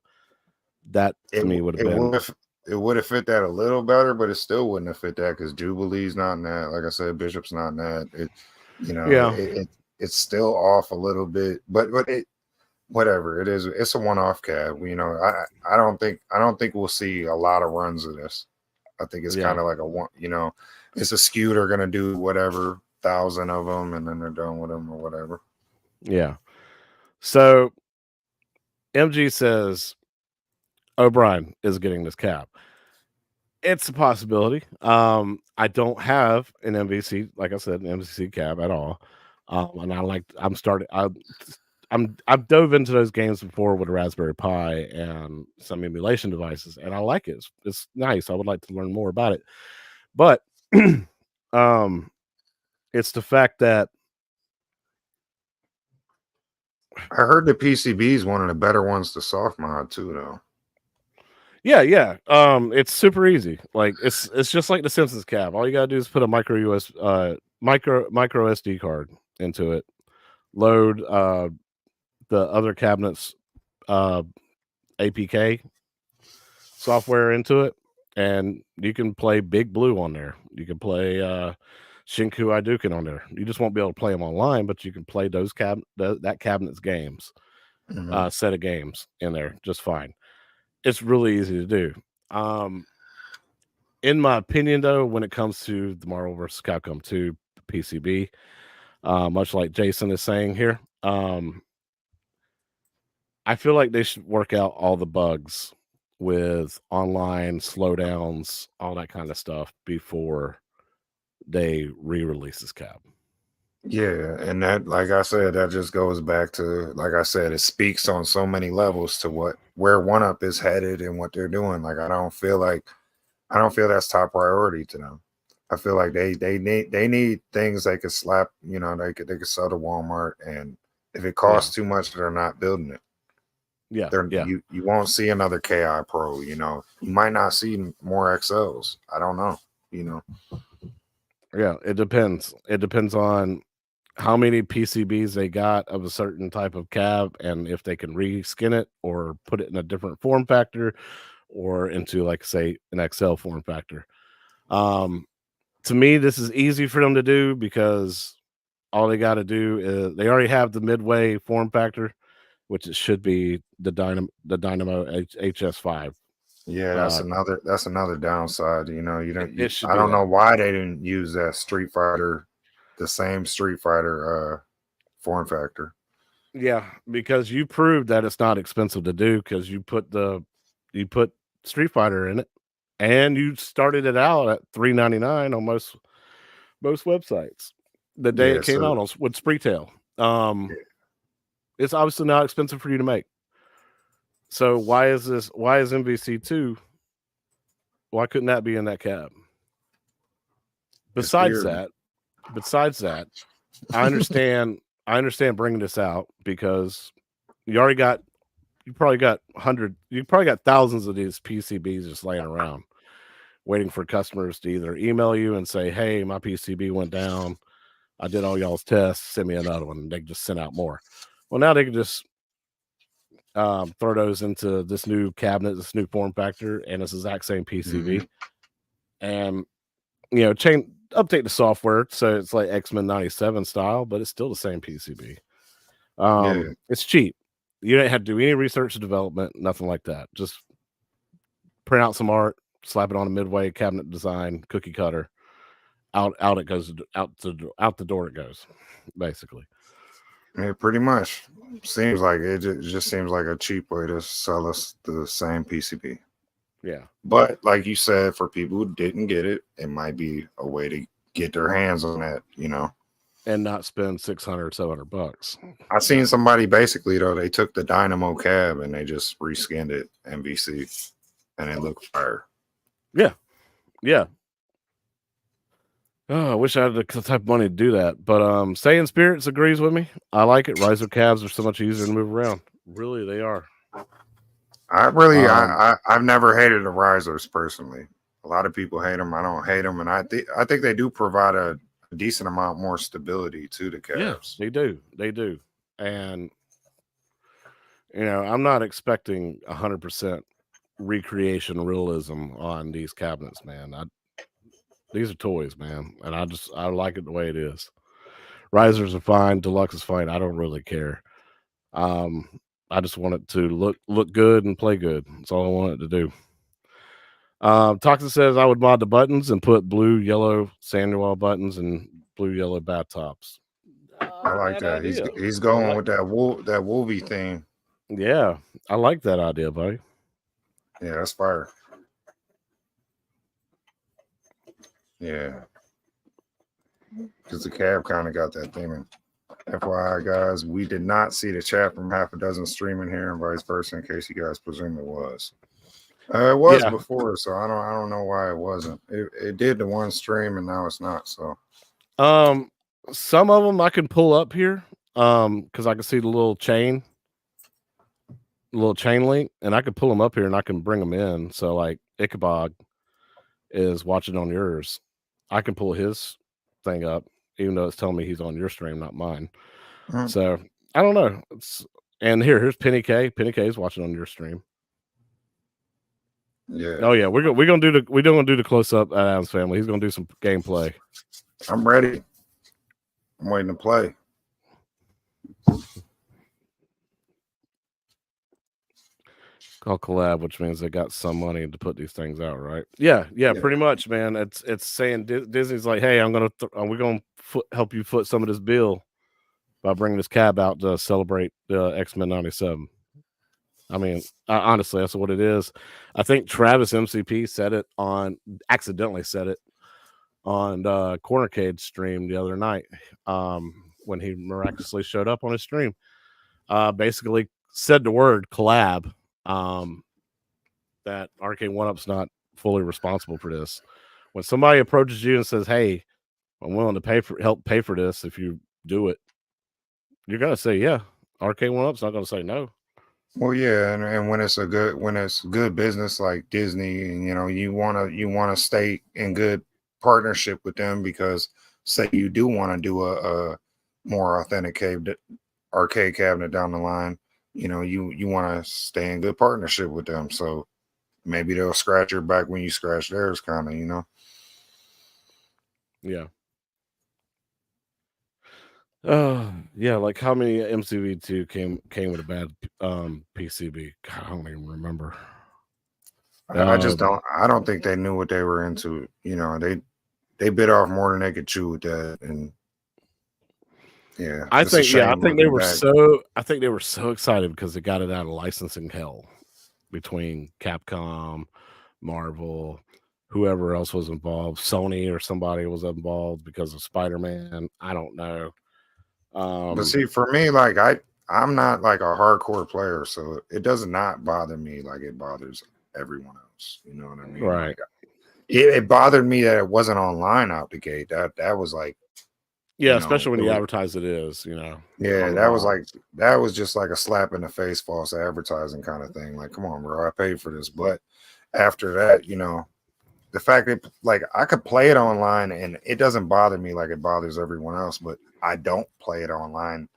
That to me would have been. It would have fit that a little better, but it still wouldn't have fit that because Jubilee's not in that. Like I said, Bishop's not in that. It, you know, it's still off a little bit, but it, whatever it is, it's a one-off cab. You know, I don't think we'll see a lot of runs of this. I think it's kind of like a one. You know, it's a SKU. They're gonna do whatever 1,000 of them, and then they're done with them or whatever. Yeah. So MG says O'Brien is getting this cab. It's a possibility. I don't have an MVC, like I said, an MVC cab at all. And I've dove into those games before with a Raspberry Pi and some emulation devices, and I like it. It's nice. I would like to learn more about it, but it's the fact that I heard the PCB is one of the better ones to soft mod too, though. Yeah. It's super easy. Like it's just like the Simpsons cab. All you gotta do is put a micro SD card into it, load the other cabinets APK software into it, and you can play Big Blue on there. You can play Shinku Hadouken on there. You just won't be able to play them online, but you can play those that cabinet's games, set of games in there just fine. It's really easy to do. In my opinion, though, when it comes to the Marvel vs. Capcom 2 PCB, much like Jason is saying here, I feel like they should work out all the bugs with online slowdowns, all that kind of stuff before they re-release this cab. Yeah, and that, like I said, that just goes back to, like I said, it speaks on so many levels to where 1-Up is headed and what they're doing. Like I don't feel that's top priority to them. I feel like they need things they could slap, you know, they could sell to Walmart, and if it costs too much, they're not building it. You won't see another KI Pro, you know. You might not see more XLs. I don't know, you know. Yeah, it depends. It depends on how many PCBs they got of a certain type of cab, and if they can reskin it or put it in a different form factor or into, like, say, an XL form factor. To me, this is easy for them to do because all they got to do is they already have the midway form factor, which it should be the Dynamo HS5. Yeah, that's another downside. You know, I don't know why they didn't use that the same Street Fighter form factor. Yeah, because you proved that it's not expensive to do because you put Street Fighter in it, and you started it out at $3.99 on most websites the day it came out with Spreetail. It's obviously not expensive for you to make. So why is MVC2? Why couldn't that be in that cab? Besides that, I understand bringing this out because you probably got thousands of these PCBs just laying around waiting for customers to either email you and say, hey, my PCB went down, I did all y'all's tests, send me another one, and they just send out more. Well, now they can just throw those into this new cabinet, this new form factor, and it's the exact same PCB. And update the software so it's like X-Men 97 style, but it's still the same PCB. It's cheap. You don't have to do any research and development, nothing like that. Just print out some art, slap it on a Midway cabinet design, cookie cutter. Out it goes, out the door it goes, basically. Yeah, pretty much. Seems like it just seems like a cheap way to sell us the same PCB. Yeah. But like you said, for people who didn't get it, it might be a way to get their hands on that, and not spend $600, $700. I seen somebody basically though, they took the Dynamo cab and they just reskinned it MVC and it looked fire. Yeah. Oh, I wish I had the type of money to do that. But Saying Spirits agrees with me. I like it. Riser cabs are so much easier to move around. Really, they are. I've never hated the risers personally. A lot of people hate them. I don't hate them, and I think they do provide a decent amount more stability to the cabs. Yeah, they do. And I'm not expecting 100% recreation realism on these cabinets, man. These are toys, man, and I like it the way it is. Risers are fine, deluxe is fine. I don't really care. I just want it to look good and play good. That's all I want it to do. Toxin says I would mod the buttons and put blue, yellow Samuel buttons and blue, yellow bat tops. I like that. He's going with that Wolvie theme. Yeah, I like that idea, buddy. Yeah, that's fire. Yeah, because the cab kind of got that theme. FYI, guys, we did not see the chat from half a dozen streaming here and vice versa, in case you guys presume it was. It was before, so I don't know why it wasn't. It did the one stream and now it's not. So, some of them I can pull up here, because I can see the little chain link, and I can pull them up here and I can bring them in. So, like Ichabod is watching on yours, I can pull his thing up, even though it's telling me he's on your stream, not mine. So I don't know. And here's Penny K. Penny K is watching on your stream. Yeah. Oh yeah, we're gonna do the close up at Adam's Family. He's gonna do some gameplay. I'm ready. I'm waiting to play. Called collab, which means they got some money to put these things out, right? Yeah, pretty much, man. It's saying Disney's like, hey, we're gonna help you foot some of this bill by bringing this cab out to celebrate the X-Men 97. I mean, honestly, that's what it is. I think Travis MCP accidentally said it on Cornercade stream the other night, when he miraculously showed up on his stream. Basically said the word collab. That Arcade 1-Up's not fully responsible for this. When somebody approaches you and says, hey, I'm willing to help pay for this if you do it, you're gonna say yeah. Arcade 1-Up's not gonna say no. Well, yeah, and when it's good business like Disney, and you wanna stay in good partnership with them, because say you do want to do a more authentic arcade cabinet down the line, you want to stay in good partnership with them. So maybe they'll scratch your back when you scratch theirs, kind of, Yeah. Yeah, like how many MCV2 came with a bad PCB? God, I don't even remember. I don't think they knew what they were into. They bit off more than they could chew with that. And I think they were so excited because they got it out of licensing hell between Capcom, Marvel, whoever else was involved, Sony or somebody was involved because of Spider-Man. I don't know. But see, for me, like I'm not like a hardcore player, so it does not bother me like it bothers everyone else. You know what I mean? Right. Like, it bothered me that it wasn't online out the gate. That was like, especially when you advertise it is, Yeah, that was just like a slap in the face, false advertising kind of thing. Like, come on, bro, I paid for this. But after that, the fact that like I could play it online and it doesn't bother me like it bothers everyone else, but I don't play it online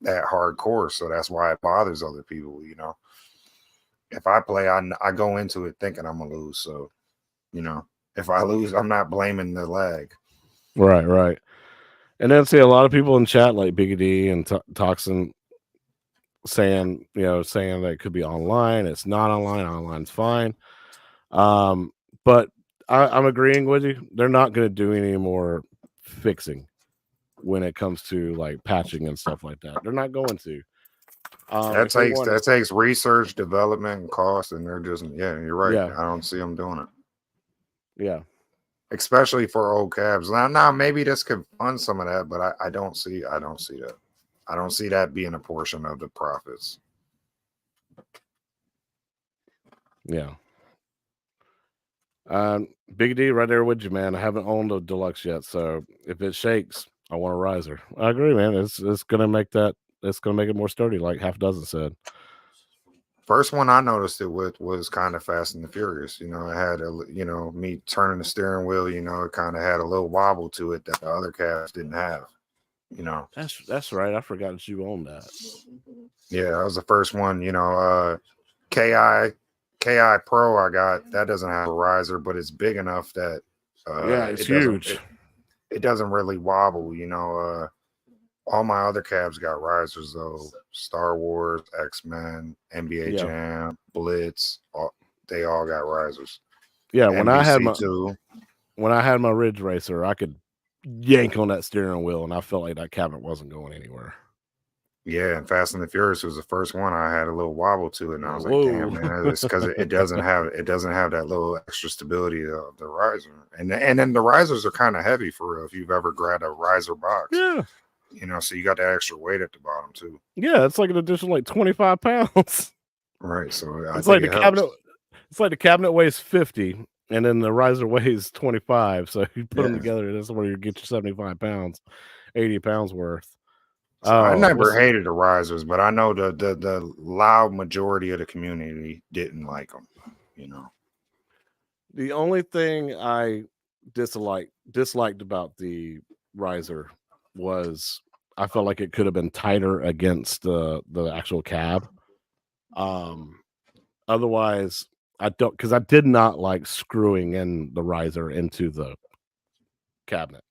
that hardcore, so that's why it bothers other people. If I play, I go into it thinking I'm gonna lose. So, if I lose, I'm not blaming the lag. Right. And then see a lot of people in chat like Biggie D and Toxin saying that it could be online. It's not online. Online's fine. But I'm agreeing with you. They're not going to do any more fixing when it comes to like patching and stuff like that. They're not going to. That takes research, development, and cost, and they're just you're right. Yeah. I don't see them doing it. Yeah. Especially for old cabs. Now maybe this could fund some of that, but I don't see that. I don't see that being a portion of the profits. Yeah. Big D right there with you, man. I haven't owned a deluxe yet, so if it shakes, I want a riser. I agree, man. It's gonna make it more sturdy, like half a dozen said. First one I noticed it with was kind of Fast and the Furious. It had me turning the steering wheel. It kind of had a little wobble to it that the other cabs didn't have. That's right. I forgot that you owned that. Yeah, that was the first one. KI Pro I got, that doesn't have a riser, but it's big enough that it's huge. It doesn't really wobble. All my other cabs got risers though. Star Wars, X-Men, NBA Jam, Blitz, they all got risers. Yeah, NBC when I had my Ridge Racer, I could yank on that steering wheel and I felt like that cabinet wasn't going anywhere. Yeah, and Fast and the Furious was the first one. I had a little wobble to it, and I was like, "Damn, man!" It's because it doesn't have that little extra stability of the riser, and then the risers are kind of heavy for real. If you've ever grabbed a riser box, yeah, so you got that extra weight at the bottom too. Yeah, it's like an additional like 25 pounds. Right. So it's like the cabinet. It's like the cabinet weighs 50, and then the riser weighs 25. So you put them together, that's where you get your 75 pounds, 80 pounds worth. So I never hated the risers, but I know the loud majority of the community didn't like them. The only thing I disliked about the riser was I felt like it could have been tighter against the actual cab. Otherwise, because I did not like screwing in the riser into the cabinet.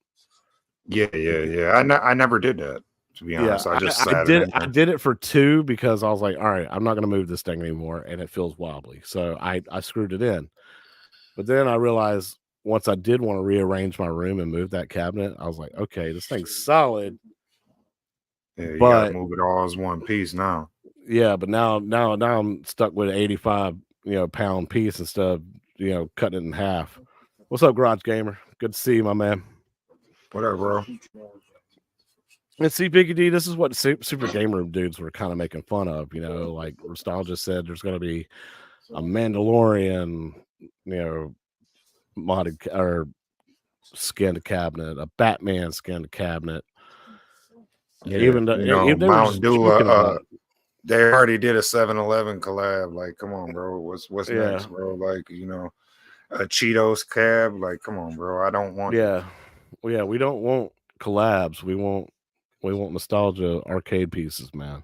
Yeah. I never did that. To be honest, I did it for 2 because I was like, all right, I'm not going to move this thing anymore, and it feels wobbly. So I screwed it in. But then I realized once I did want to rearrange my room and move that cabinet, I was like, okay, this thing's solid. Yeah, you gotta move it all as one piece now. Yeah, but now I'm stuck with an 85 pound piece instead of cutting it in half. What's up, Garage Gamer? Good to see you, my man. What up, bro? And see, Biggie D, this is what Super Game Room dudes were kind of making fun of. Like Nostalgia said, there's going to be a Mandalorian, modded or skinned cabinet, a Batman skinned cabinet. Yeah, even Mountain Dew, they already did a 7-Eleven collab. Like, come on, bro. What's next, bro? Like, a Cheetos cab. Like, come on, bro. I don't want. Yeah, well, yeah. We don't want collabs. We want nostalgia arcade pieces, man.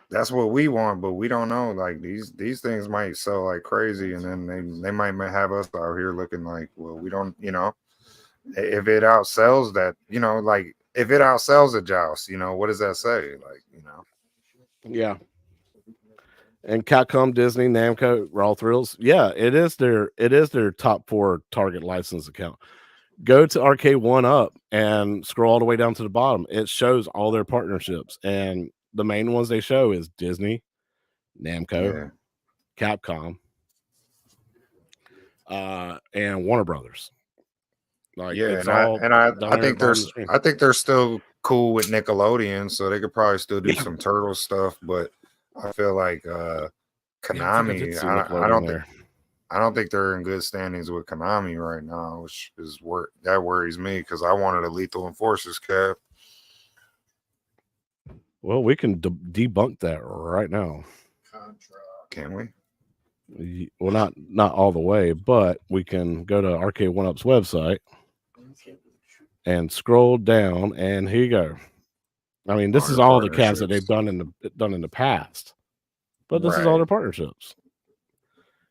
That's what we want, but we don't know. Like these things might sell like crazy, and then they might have us out here looking like, well, we don't. If it outsells that, like if it outsells a Joust, what does that say? Like, Yeah. And Capcom, Disney, Namco, Raw Thrills. Yeah, it is their top 4 target license account. Go to Arcade 1-Up and scroll all the way down to the bottom. It shows all their partnerships, and the main ones they show is Disney, Namco, Capcom, and Warner Brothers. Like, I think they're still cool with Nickelodeon, so they could probably still do some Turtle stuff. But I feel like Konami, I don't think they're in good standings with Konami right now, which is that worries me because I wanted a Lethal Enforcers cab. Well, we can debunk that right now. Can we? Well, not all the way, but we can go to Arcade 1-Up's website and scroll down, and here you go. I mean, this All is their all the calves that they've partnerships. done in the past, but this is all Right. their partnerships.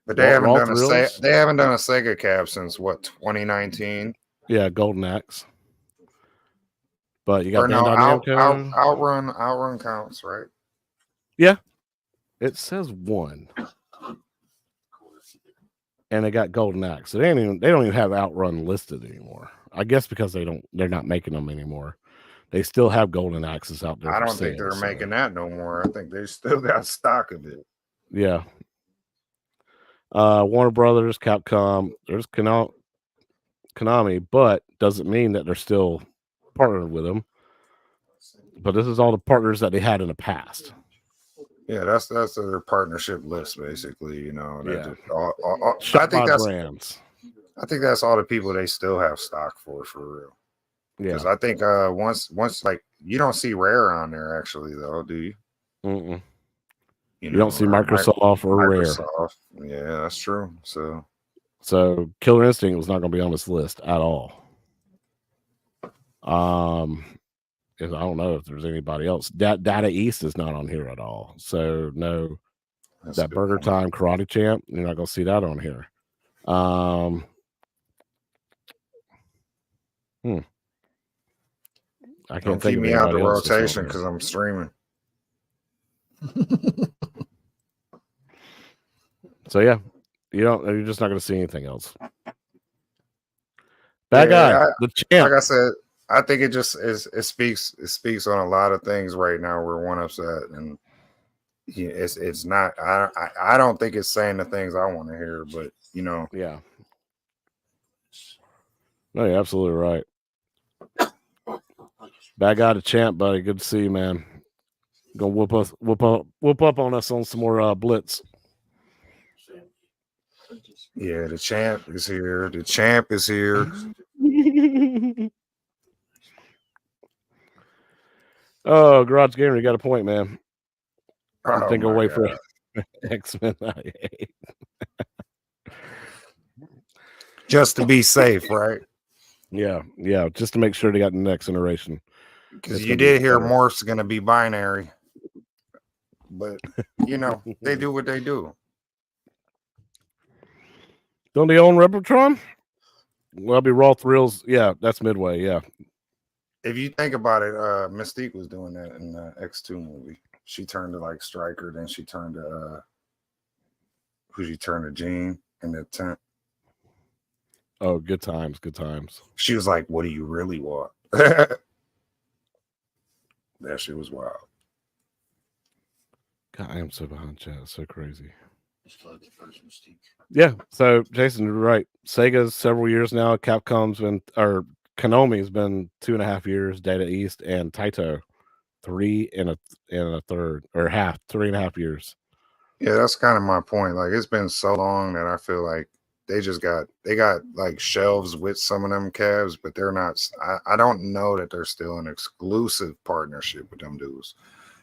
But they haven't Raw done Thrills, they haven't done a Sega cab since what, 2019? yeah, Golden Axe. But you got Or no, Bandai Namco. Outrun counts, right? Yeah, it says 1, and they got Golden Axe. So they don't even have Outrun listed anymore. I guess because they're not making them anymore. They still have Golden Axes out there. I for don't think sale, they're so. making that no more. I think they still got stock of it. Yeah. Warner Brothers, Capcom, there's Konami, but doesn't mean that they're still partnered with them. But this is all the partners that they had in the past. Yeah, that's their partnership list, basically. You know, Yeah. I think that's brands. I think that's all the people they still have stock for real. Because Yeah. I think once like you don't see Rare on there actually though, do you? Mm-mm. You know, don't see Microsoft or Rare. Microsoft. Yeah, that's true. So Killer Instinct was not going to be on this list at all. And I don't know if there's anybody else. Data East is not on here at all. So no, that's that Burger Time Karate Champ, you're not going to see that on here. I can't think keep of me out the anybody else that's on rotation here. because I'm streaming. So yeah, you're just not going to see anything else. Bad guy, the champ. Like I said, I think it just it speaks on a lot of things right now where one upset, and it's not. I don't think it's saying the things I want to hear, but you know, yeah. No, you're absolutely right. Bad guy, the champ, buddy. Good to see you, man. Gonna whoop up on us on some more blitz. Yeah, the champ is here. The champ is here. Oh, Garage Gamer, you got a point, man. I Oh think I'll wait God. for X-Men. Just to be safe, right? Yeah, just to make sure they got the next iteration. Because you did hear Morph's gonna be binary, but you know they do what they do. Don't they own Reptron? Well, it'll be Raw Thrills. Yeah, that's Midway. Yeah. If you think about it, Mystique was doing that in the X2 movie. She turned to like Stryker, then she turned to Jean in the tent. Oh, good times, good times. She was like, "What do you really want?" That shit was wild. God, I am so behind chat. It's so crazy. Yeah, so Jason, you're right. Sega's several years now. Capcom's been, or Konami's been 2.5 years. Data East and Taito 3 and a third, or half, 3.5 years. Yeah, that's kind of my point. Like it's been so long that I feel like they got like shelves with some of them calves, but they're not. I don't know that they're still an exclusive partnership with them dudes.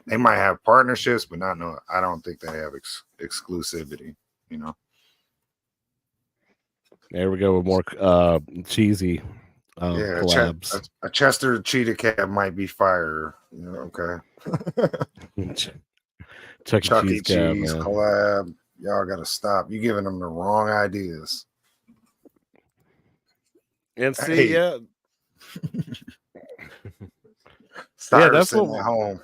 They might have partnerships, but I don't think they have exclusivity, you know. There we go with more cheesy collabs. A Chester Cheetah cab might be fire, you know, okay. Chuck E. Cheese collab. Y'all gotta stop. You giving them the wrong ideas. And see, yeah. That's what at home.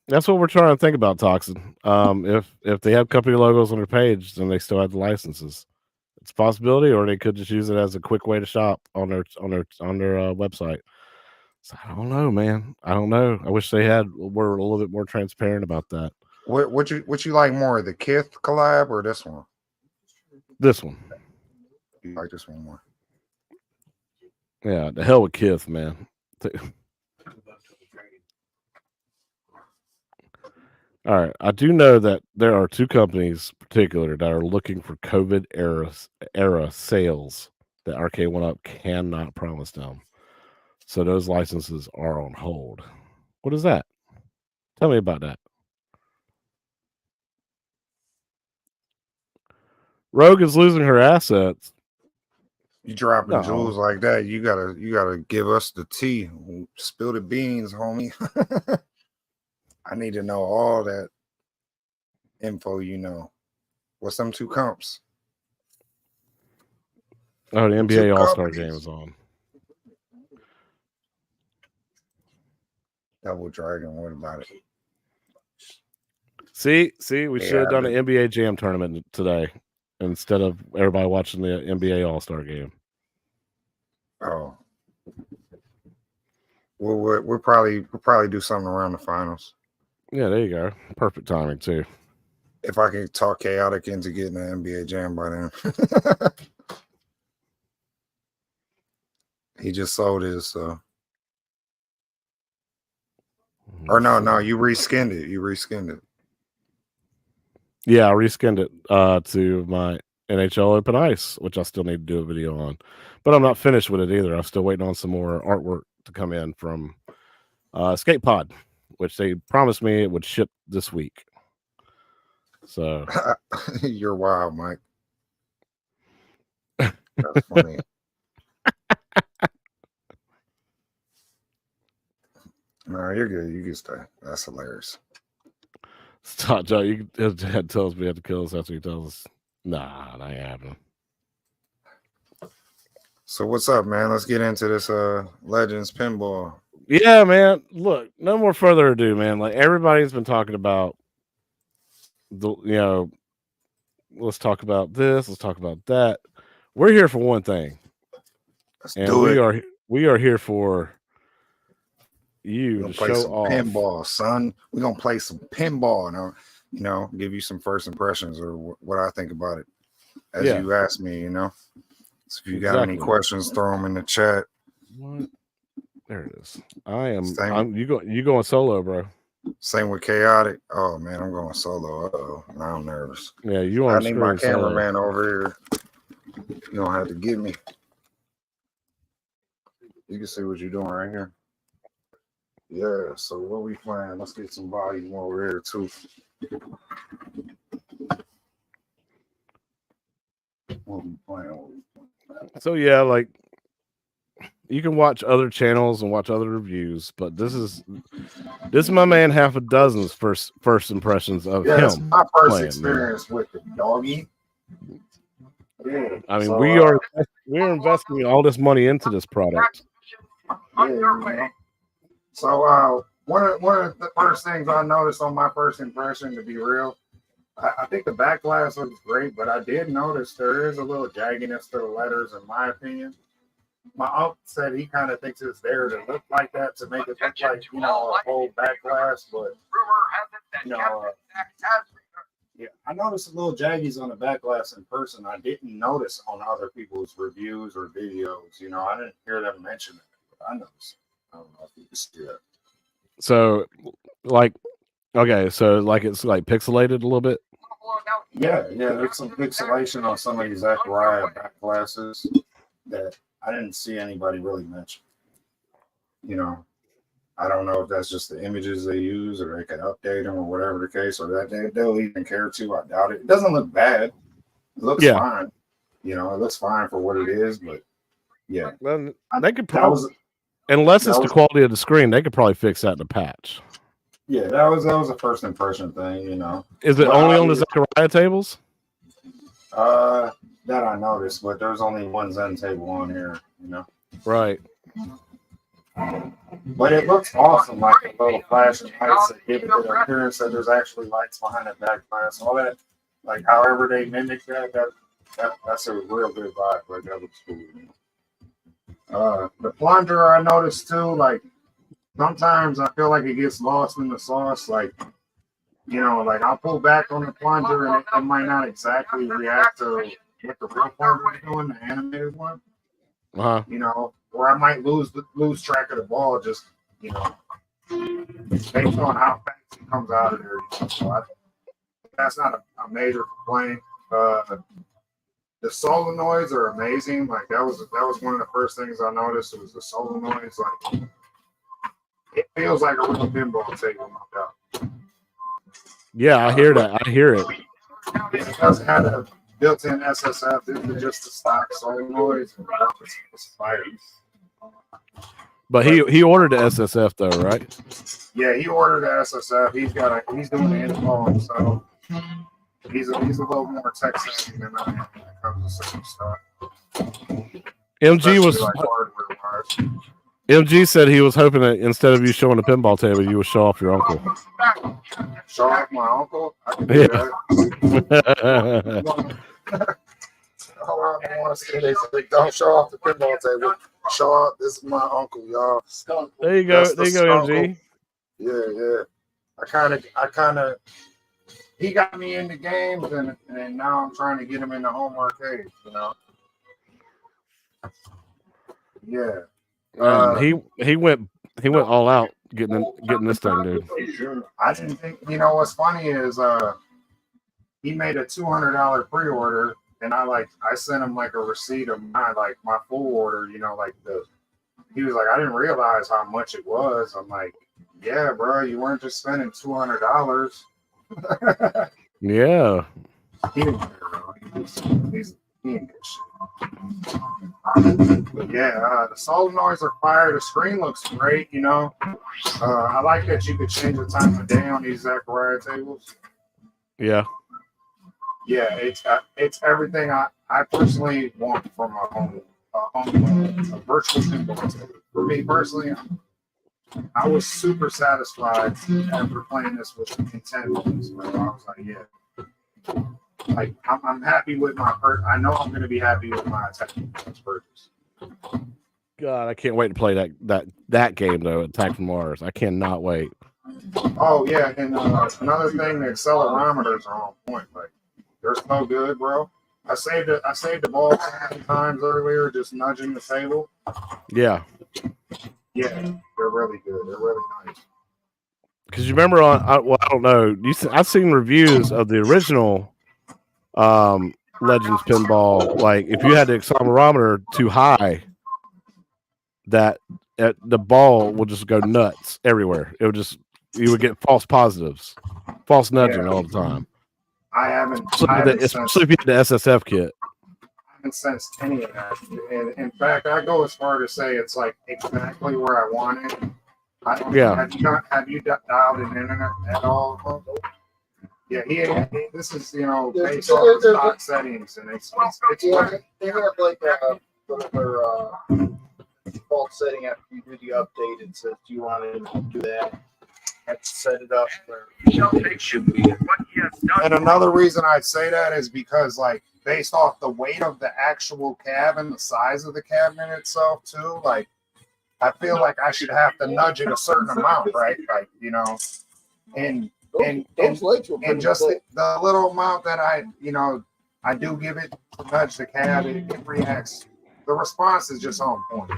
That's what we're trying to think about, Toxin. If they have company logos on their page, then they still have the licenses. It's a possibility, or they could just use it as a quick way to shop on their website. So I don't know, man. I don't know. I wish they were a little bit more transparent about that. What you like more, the Kith collab or this one? This one. You like this one more? Yeah, the hell with Kith, man. All right, I do know that there are 2 companies in particular that are looking for COVID era sales that RK1UP cannot promise them. So those licenses are on hold. What is that? Tell me about that. Rogue is losing her assets. You dropping No. jewels like that, you gotta give us the tea. Spill the beans, homie. I need to know all that info, you know. What's them 2 comps? Oh, the The 2 NBA All-Star companies. game is on. Double Dragon, what about it? See, we should have done but- an NBA Jam tournament today instead of everybody watching the NBA All-Star game. Oh. We'll probably do something around the finals. Yeah, there you go. Perfect timing too. If I can talk Chaotic into getting an NBA Jam by then. He just sold his, so. Or no, you reskinned it. Yeah, I reskinned it to my NHL Open Ice, which I still need to do a video on. But I'm not finished with it either. I'm still waiting on some more artwork to come in from Skate Pod, which they promised me it would ship this week. So You're wild, Mike. That's funny. No, you're good. You can stay. That's hilarious. stop, Joe. His dad tells me I have to kill us after he tells us, nah, that ain't happening. So what's up, man? Let's get into this Legends pinball. Yeah, man. Look, no more further ado, man. Like everybody's been talking about let's talk about this, let's talk about that. We're here for one thing. Let's And do it. We are here for you We're to gonna play show some off. pinball, son. We're gonna play some pinball now. You know, give you some first impressions or what I think about it as you ask me. You know, so if you got any questions, throw them in the chat. What? There it is. You going solo, bro? Same with Chaotic. Oh man, I'm going solo. Uh-oh. Now I'm nervous. Yeah, you on I need my screen solo. cameraman over here. You don't have to give me. You can see what you're doing right here. Yeah, so what we playing? Let's get some volume over here too. What we playing? So yeah, like you can watch other channels and watch other reviews, but this is my man half a dozen's first impressions of him. That's my first playing, experience with the doggy. Yeah, I mean, so, we're investing all this money into this product. Yeah. So one of the first things I noticed on my first impression, to be real, I think the back glass looks great, but I did notice there is a little jagginess to the letters, in my opinion. My uncle said he kind of thinks it's there to look like that, to make it look like, you know, a whole back glass, but, you know, yeah, I noticed a little jaggies on the back glass in person. I didn't notice on other people's reviews or videos. You know, I didn't hear them mention it, but I noticed it. I don't know if you can see that. So, like, okay, so like it's like pixelated a little bit. Yeah, there's some pixelation on some of these Zachariah back glasses that I didn't see anybody really mention. You know, I don't know if that's just the images they use, or they can update them, or whatever the case, or that they'll even care to. I doubt it. It doesn't look bad. It looks fine. You know, it looks fine for what it is, but yeah, Well, they could probably, unless it's the quality of the screen, they could probably fix that in a patch. Yeah, that was a first impression thing, you know. Is it only on the Zachariah tables? That I noticed, but there's only one Zen table on here, you know. Right. But it looks awesome, like the little flashing lights that give it the appearance that there's actually lights behind the back glass. All that, like however they mimic that's a real good vibe. Like that looks cool. The plunger I noticed too, like sometimes I feel like it gets lost in the sauce. Like, you know, like I'll pull back on the plunger and it might not exactly react to what the real plunger is doing, the animated one. You know, or I might lose track of the ball, just, you know, based on how fast it comes out of there. So that's not a major complaint. The solenoids are amazing. Like that was one of the first things I noticed. It was the solenoids. Like it feels like a real pinball table, no doubt. Yeah, I hear that. I hear it. It does have built-in SSF. This is just the stock solenoid. It's fire. But he ordered the SSF though, right? Yeah, he ordered the SSF. He's doing the install himself. He's a little more tech savvy than I am when it comes to certain stuff. MG was Especially, like, hardware-wise. MG said he was hoping that instead of you showing the pinball table, you would show off your uncle. Show off my uncle? I can do that. Hold on, I want to see. They say, don't show off the pinball table. Show off. This is my uncle, y'all. There you go. That's There you go, uncle. MG. Yeah. I kind of. He got me into games, and now I'm trying to get him into home arcades. You know. Yeah. He went all out getting this thing, dude. I didn't think. You know what's funny is he made a $200 pre-order, and I sent him like a receipt of my full order. You know, he was like, I didn't realize how much it was. I'm like, yeah, bro, you weren't just spending $200. Yeah. He didn't care, bro. He didn't get shit. But yeah, the solenoids are fire. The screen looks great, you know. I like that you could change the time of day on these Zachariah tables. Yeah. Yeah, it's everything I personally want from a virtual pinball table. For me personally, I was super satisfied after playing this with intent. I was like, yeah. Like I'm happy with my I know I'm going to be happy with my Attack from purchase. God, I can't wait to play that game though. Attack from Mars. I cannot wait. Oh yeah, and another thing, the accelerometers are on point. Like they're so good, bro. I saved the ball 10 times earlier, just nudging the table. Yeah. Yeah, they're really good. They're really nice. Because you remember I don't know. I've seen reviews of the original Legends pinball. Like if you had the accelerometer too high, that the ball would just go nuts everywhere. You would get false positives, false nudging all the time. I haven't especially if you had the SSF kit. I haven't sensed any of that. And in fact, I go as far to say it's like exactly where I want it. Have you dialed in internet at all? Yeah, this is, you know, based off the stock settings, and it's they have like their default setting after you do the update. It says, do you want to do that? Have to set it up for. And another reason I'd say that is because, like, based off the weight of the actual cab and the size of the cabinet itself, too, like, I feel like I should have to nudge it a certain amount, right? Like, you know, and just the little amount that I do give it to nudge the cab, it reacts. The response is just on point.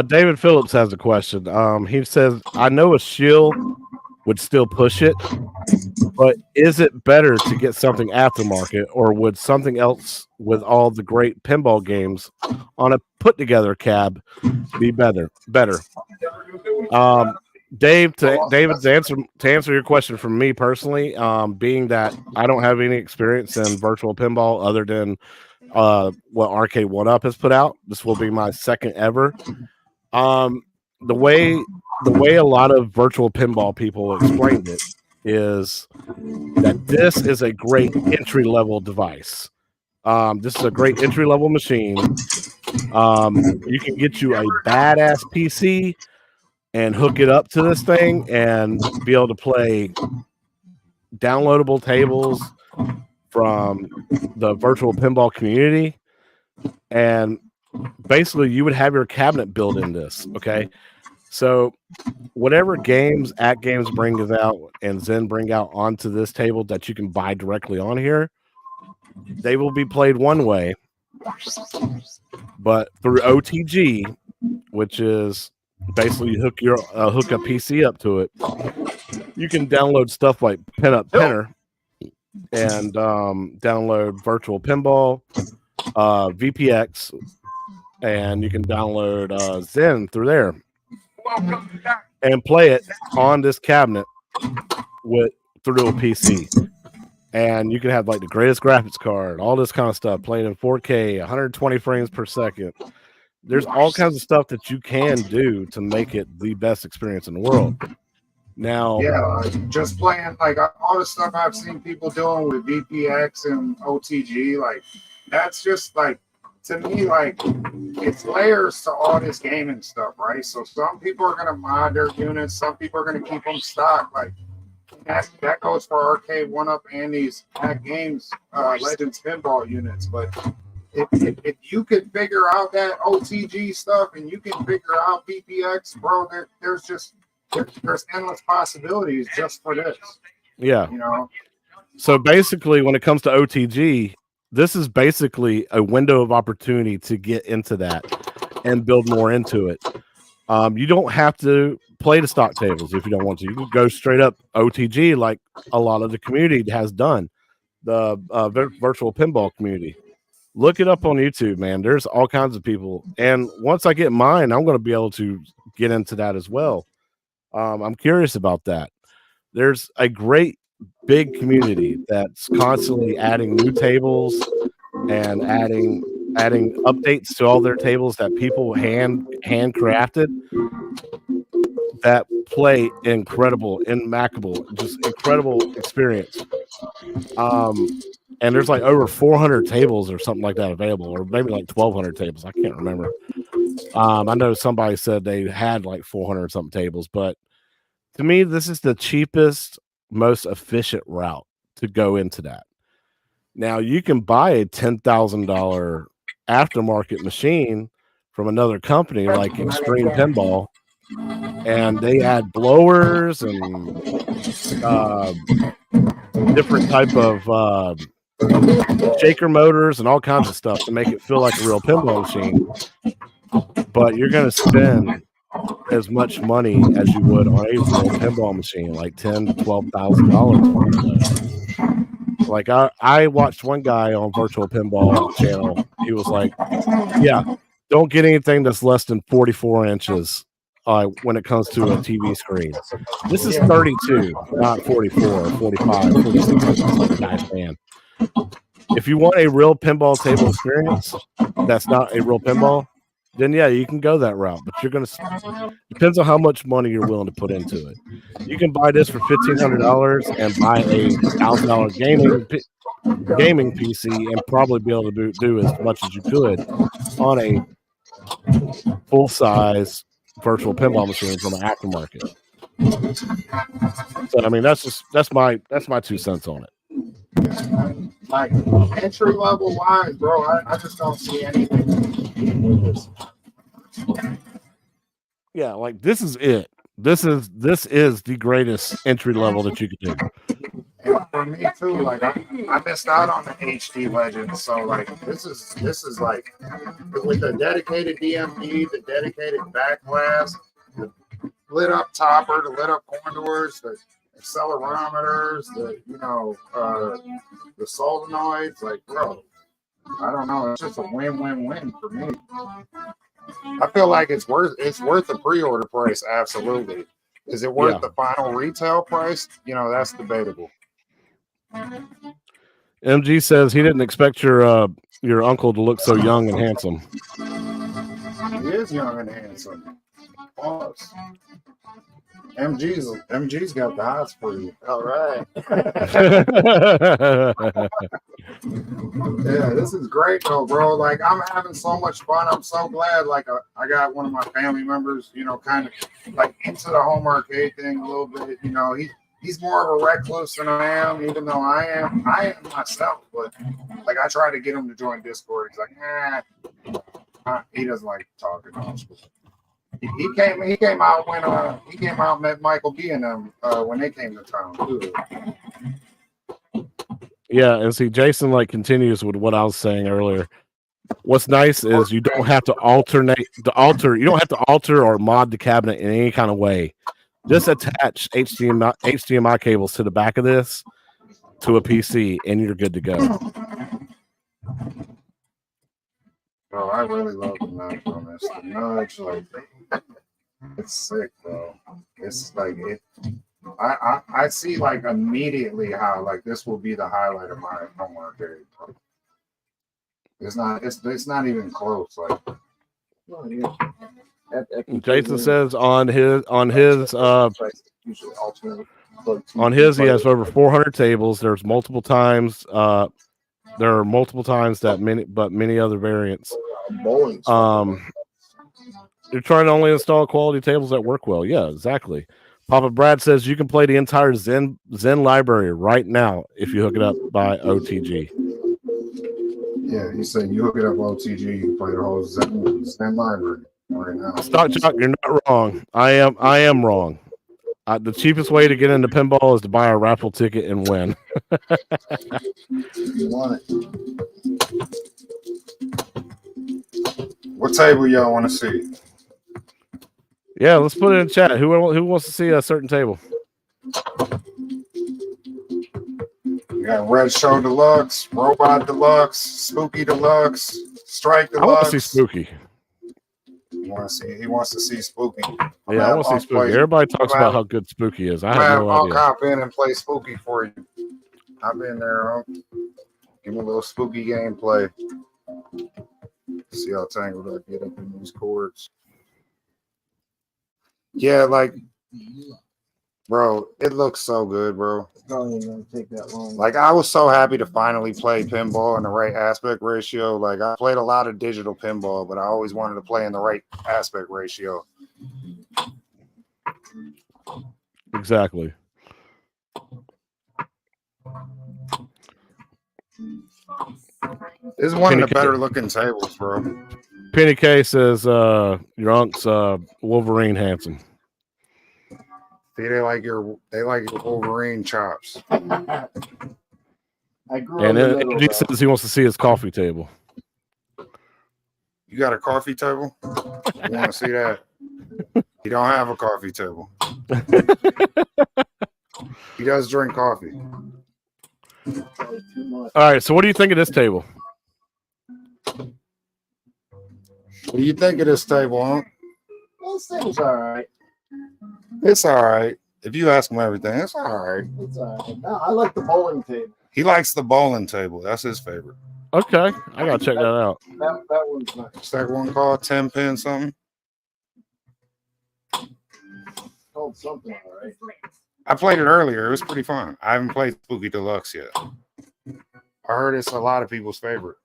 David Phillips has a question. He says, I know a shield would still push it, but is it better to get something aftermarket, or would something else with all the great pinball games on a put together cab be better? David, to answer your question from me personally, being that I don't have any experience in virtual pinball other than what Arcade 1-Up has put out. This will be my second ever. The way a lot of virtual pinball people explained it is that this is a great entry level device. This is a great entry level machine. You can get you a badass PC and hook it up to this thing and be able to play downloadable tables from the virtual pinball community. And basically you would have your cabinet built in this. Okay. So whatever games Atgames brings out and Zen bring out onto this table that you can buy directly on here, they will be played one way, but through OTG, which is basically you hook a PC up to it, you can download stuff like Pinup Pinner and download Virtual Pinball, VPX, and you can download Zen through there and play it on this cabinet through a PC. and you can have like the greatest graphics card, all this kind of stuff, playing in 4K, 120 frames per second. There's all kinds of stuff that you can do to make it the best experience in the world. Now, yeah, like just playing like all the stuff I've seen people doing with VPX and OTG, like that's just like to me, like it's layers to all this gaming stuff, right? So some people are gonna mod their units, some people are gonna keep them stock, like that goes for Arcade 1-Up and these Atgames Legends pinball units. But if you can figure out that OTG stuff and you can figure out VPX, bro, there's endless possibilities just for this. yeah. You know. So basically, when it comes to OTG, this is basically a window of opportunity to get into that and build more into it. You don't have to play the stock tables if you don't want to. You can go straight up OTG like a lot of the community has done, the virtual pinball community. Look it up on YouTube, man. There's all kinds of people. And once I get mine, I'm going to be able to get into that as well. I'm curious about that. There's a great big community that's constantly adding new tables and adding updates to all their tables that people handcrafted that play immaculable, just incredible experience. And there's like over 400 tables or something like that available, or maybe like 1,200 tables. I can't remember. I know somebody said they had like 400 something tables, but to me, this is the cheapest, most efficient route to go into that. Now, you can buy a $10,000 aftermarket machine from another company like Extreme Pinball, and they add blowers and different type of shaker motors and all kinds of stuff to make it feel like a real pinball machine. But you're going to spend as much money as you would on a real pinball machine, like $10,000 to $12,000. Like I watched one guy on Virtual Pinball channel. He was like, "Yeah, don't get anything that's less than 44 inches when it comes to a TV screen. This is 32, not 44, 45, 46 inches like the guy's fan. If you want a real pinball table experience, that's not a real pinball." Then yeah, you can go that route, but you're gonna depends on how much money you're willing to put into it. You can buy this for $1,500 and buy a $1,000 gaming PC and probably be able to do as much as you could on a full size virtual pinball machine from an aftermarket. So I mean, that's my 2 cents on it. Like entry level wise, bro, I just don't see anything with this. Yeah, like this is it. This is the greatest entry level that you could do. And for me too, like I missed out on the HD Legends, so like this is like with the dedicated DMP, the dedicated back glass, the lit up topper, the lit up corn doors, the accelerometers, the solenoids, like bro, I don't know, it's just a win-win-win for me. I feel like it's worth the pre-order price, absolutely. Is it worth the final retail price? That's debatable. MG says he didn't expect your uncle to look so young and handsome. He is young and handsome. Pause. MG's got the hots for you. All right. Yeah, this is great though, bro. Like I'm having so much fun. I'm so glad. Like I got one of my family members, kind of like into the home arcade thing a little bit. He's more of a recluse than I am, even though I am myself. But like I try to get him to join Discord. He's like, he doesn't like talking. He came out when and met Michael B and them when they came to town too. Yeah, and see, Jason continues with what I was saying earlier. What's nice is you don't have to you don't have to alter or mod the cabinet in any kind of way. Just attach HDMI cables to the back of this to a PC, and you're good to go. Bro, I really love the nudge on this. The nudge, it's sick, bro. It's like I see like immediately how like this will be the highlight of my home arcade. It's not even close. Like Oh, yeah. Jason says on his Usually alternate plug two on his he plug has over 400 tables. There's multiple times. There are multiple times that many other variants. bowling. You're trying to only install quality tables that work well. Yeah, exactly. Papa Brad says you can play the entire Zen library right now if you hook it up by OTG. yeah, he said you hook it up OTG, you can play the whole Zen library right now. Stock Jock, you're not wrong. I am wrong. The cheapest way to get into pinball is to buy a raffle ticket and win. You want it? What table y'all want to see? Yeah, let's put it in chat. Who wants to see a certain table? You got Red Show Deluxe, Robot Deluxe, Spooky Deluxe, Strike Deluxe. I want to see Spooky. He wants to see Spooky. Yeah, I want to see Spooky. Everybody talks about how good Spooky is. I have no I'll idea. hop in and play Spooky for you. I've been there. Give me a little Spooky gameplay. See how tangled I get up in these cords. Yeah, like, bro, it looks so good, bro. It's probably not gonna take that long. Like, I was so happy to finally play pinball in the right aspect ratio. Like, I played a lot of digital pinball, but I always wanted to play in the right aspect ratio. Exactly. This is one of the better looking tables, bro. Penny K says your unc's Wolverine Hanson. See, they like your Wolverine chops. I grew And up then he says he wants to see his coffee table. You got a coffee table? You want to see that? You don't have a coffee table. He does drink coffee. All right, so what do you think of this table? What do you think of this table, huh? This thing's all right. It's all right. If you ask him everything, it's all right. It's all right. No, I like the bowling table. He likes the bowling table. That's his favorite. Okay, I gotta check that out. That one's nice. What's that one called? 10 pin something? Called something, all right. I played it earlier. It was pretty fun. I haven't played Spooky Deluxe yet. I heard it's a lot of people's favorite.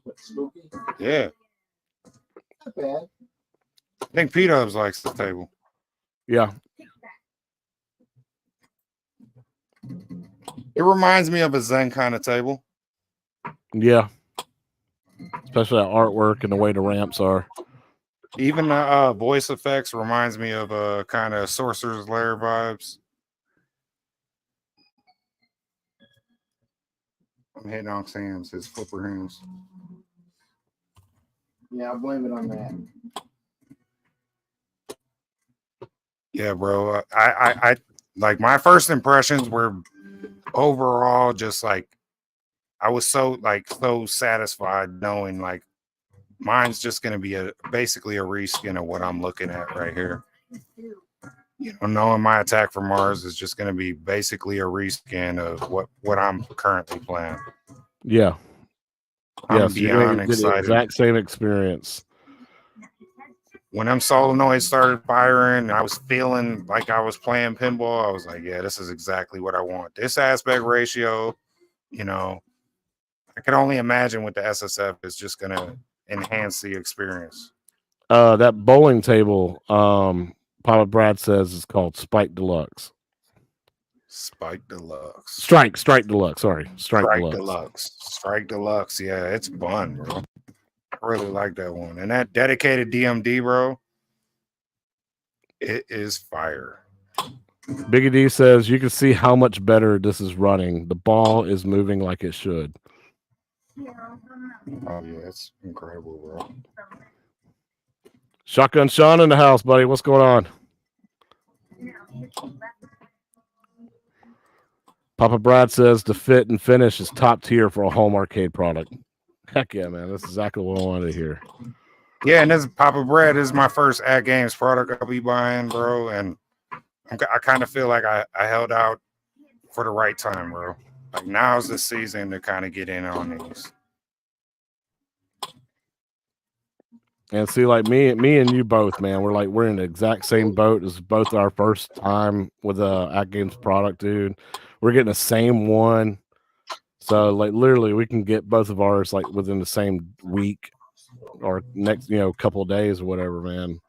What, Spooky? Yeah. Not bad. I think P-Dubs likes the table. Yeah. It reminds me of a Zen kind of table. Yeah. Especially that artwork and the way the ramps are. Even the voice effects reminds me of kind of Sorcerer's Lair vibes. I'm hitting on Sam's, his flipper hands. Yeah, I'll blame it on that. Yeah, bro. I like my first impressions were overall just like I was so satisfied knowing like mine's just gonna be basically a reskin of what I'm looking at right here. You know, knowing my Attack from Mars is just gonna be basically a reskin of what I'm currently playing. Yeah. I'm beyond excited. The exact same experience. When them solenoids started firing, I was feeling like I was playing pinball. I was like, yeah, this is exactly what I want. This aspect ratio, you know, I can only imagine what the SSF is just going to enhance the experience. That bowling table, Papa Brad says is called Spike Deluxe. Spike Deluxe. Strike Deluxe. Sorry. Strike Deluxe. Strike Deluxe. Yeah, it's fun, bro. I really like that one. And that dedicated DMD, bro, it is fire. Biggie D says you can see how much better this is running. The ball is moving like it should. Oh, yeah, it's incredible, bro. Shotgun Sean in the house, buddy. What's going on? Papa Brad says the fit and finish is top tier for a home arcade product. Heck yeah, man. That's exactly what I wanted to hear. Yeah, and this Papa Brad is my first Atgames product I'll be buying, bro. And I kind of feel like I held out for the right time, bro. Like now's the season to kind of get in on these. And see, like me and you both, man, we're in the exact same boat. This is both our first time with a Atgames product, dude. We're getting the same one. So like literally we can get both of ours like within the same week or next, couple of days or whatever, man.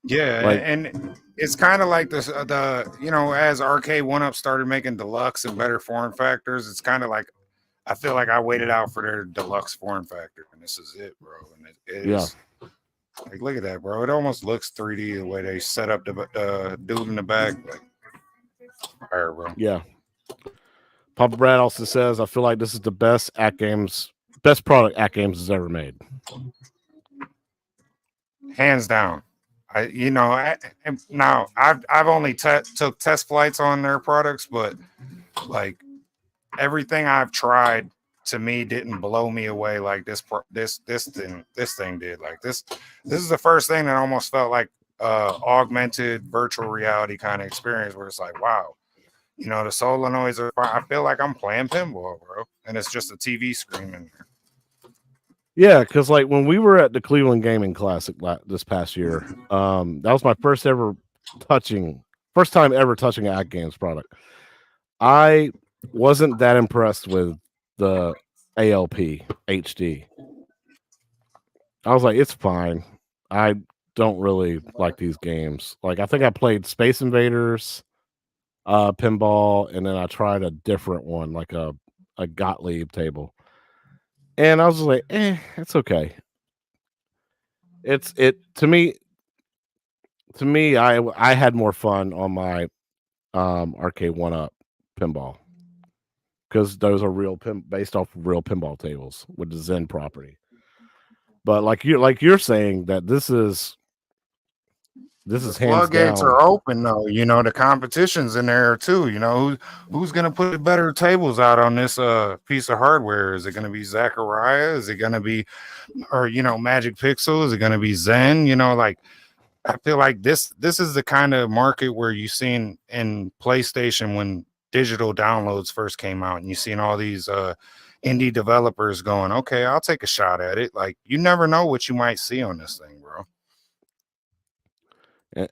Yeah, Like, and it's kind of like this as Arcade One Up started making deluxe and better form factors, it's kind of like I feel like I waited out for their deluxe form factor, and this is it, bro. And it yeah. is like, look at that, bro. It almost looks 3D the way they set up the dude in the back. Like, all right, bro. Yeah. Papa Brad also says, I feel like this is the best product Atgames has ever made. Hands down. Now I've only took test flights on their products, but like everything I've tried to me didn't blow me away like this thing did. Like this is the first thing that almost felt like augmented virtual reality kind of experience where it's like, wow, the solenoids are fine. I feel like I'm playing pinball, bro, and it's just a TV screen in there. Yeah, because like when we were at the Cleveland Gaming Classic this past year, that was my first time ever touching an Atgames product. I wasn't that impressed with the ALP HD. I was like, it's fine. I don't really like these games. Like, I think I played Space Invaders, pinball, and then I tried a different one, like a Gottlieb table. And I was just like, it's okay. To me, I had more fun on my Arcade One Up pinball because those are based off of real pinball tables with the Zen property. But like you're saying that this is hands floodgates down. are open though. The competition's in there too. Who's gonna put better tables out on this piece of hardware? Is it gonna be Zachariah? Is it gonna be Magic Pixel? Is it gonna be Zen? Like I feel like this is the kind of market where you seen in PlayStation when digital downloads first came out, and you seen all these indie developers going, okay, I'll take a shot at it. Like you never know what you might see on this thing, bro.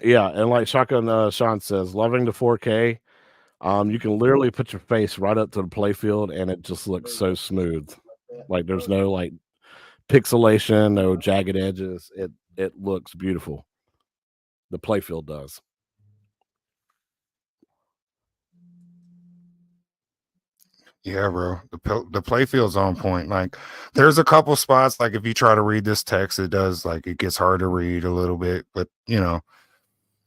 Yeah, and like Shotgun Sean says, loving the 4K. You can literally put your face right up to the playfield, and it just looks so smooth. Like there's no like pixelation, no jagged edges. It looks beautiful. The playfield does. Yeah, bro. The playfield's on point. Like, there's a couple spots. Like, if you try to read this text, it gets hard to read a little bit. But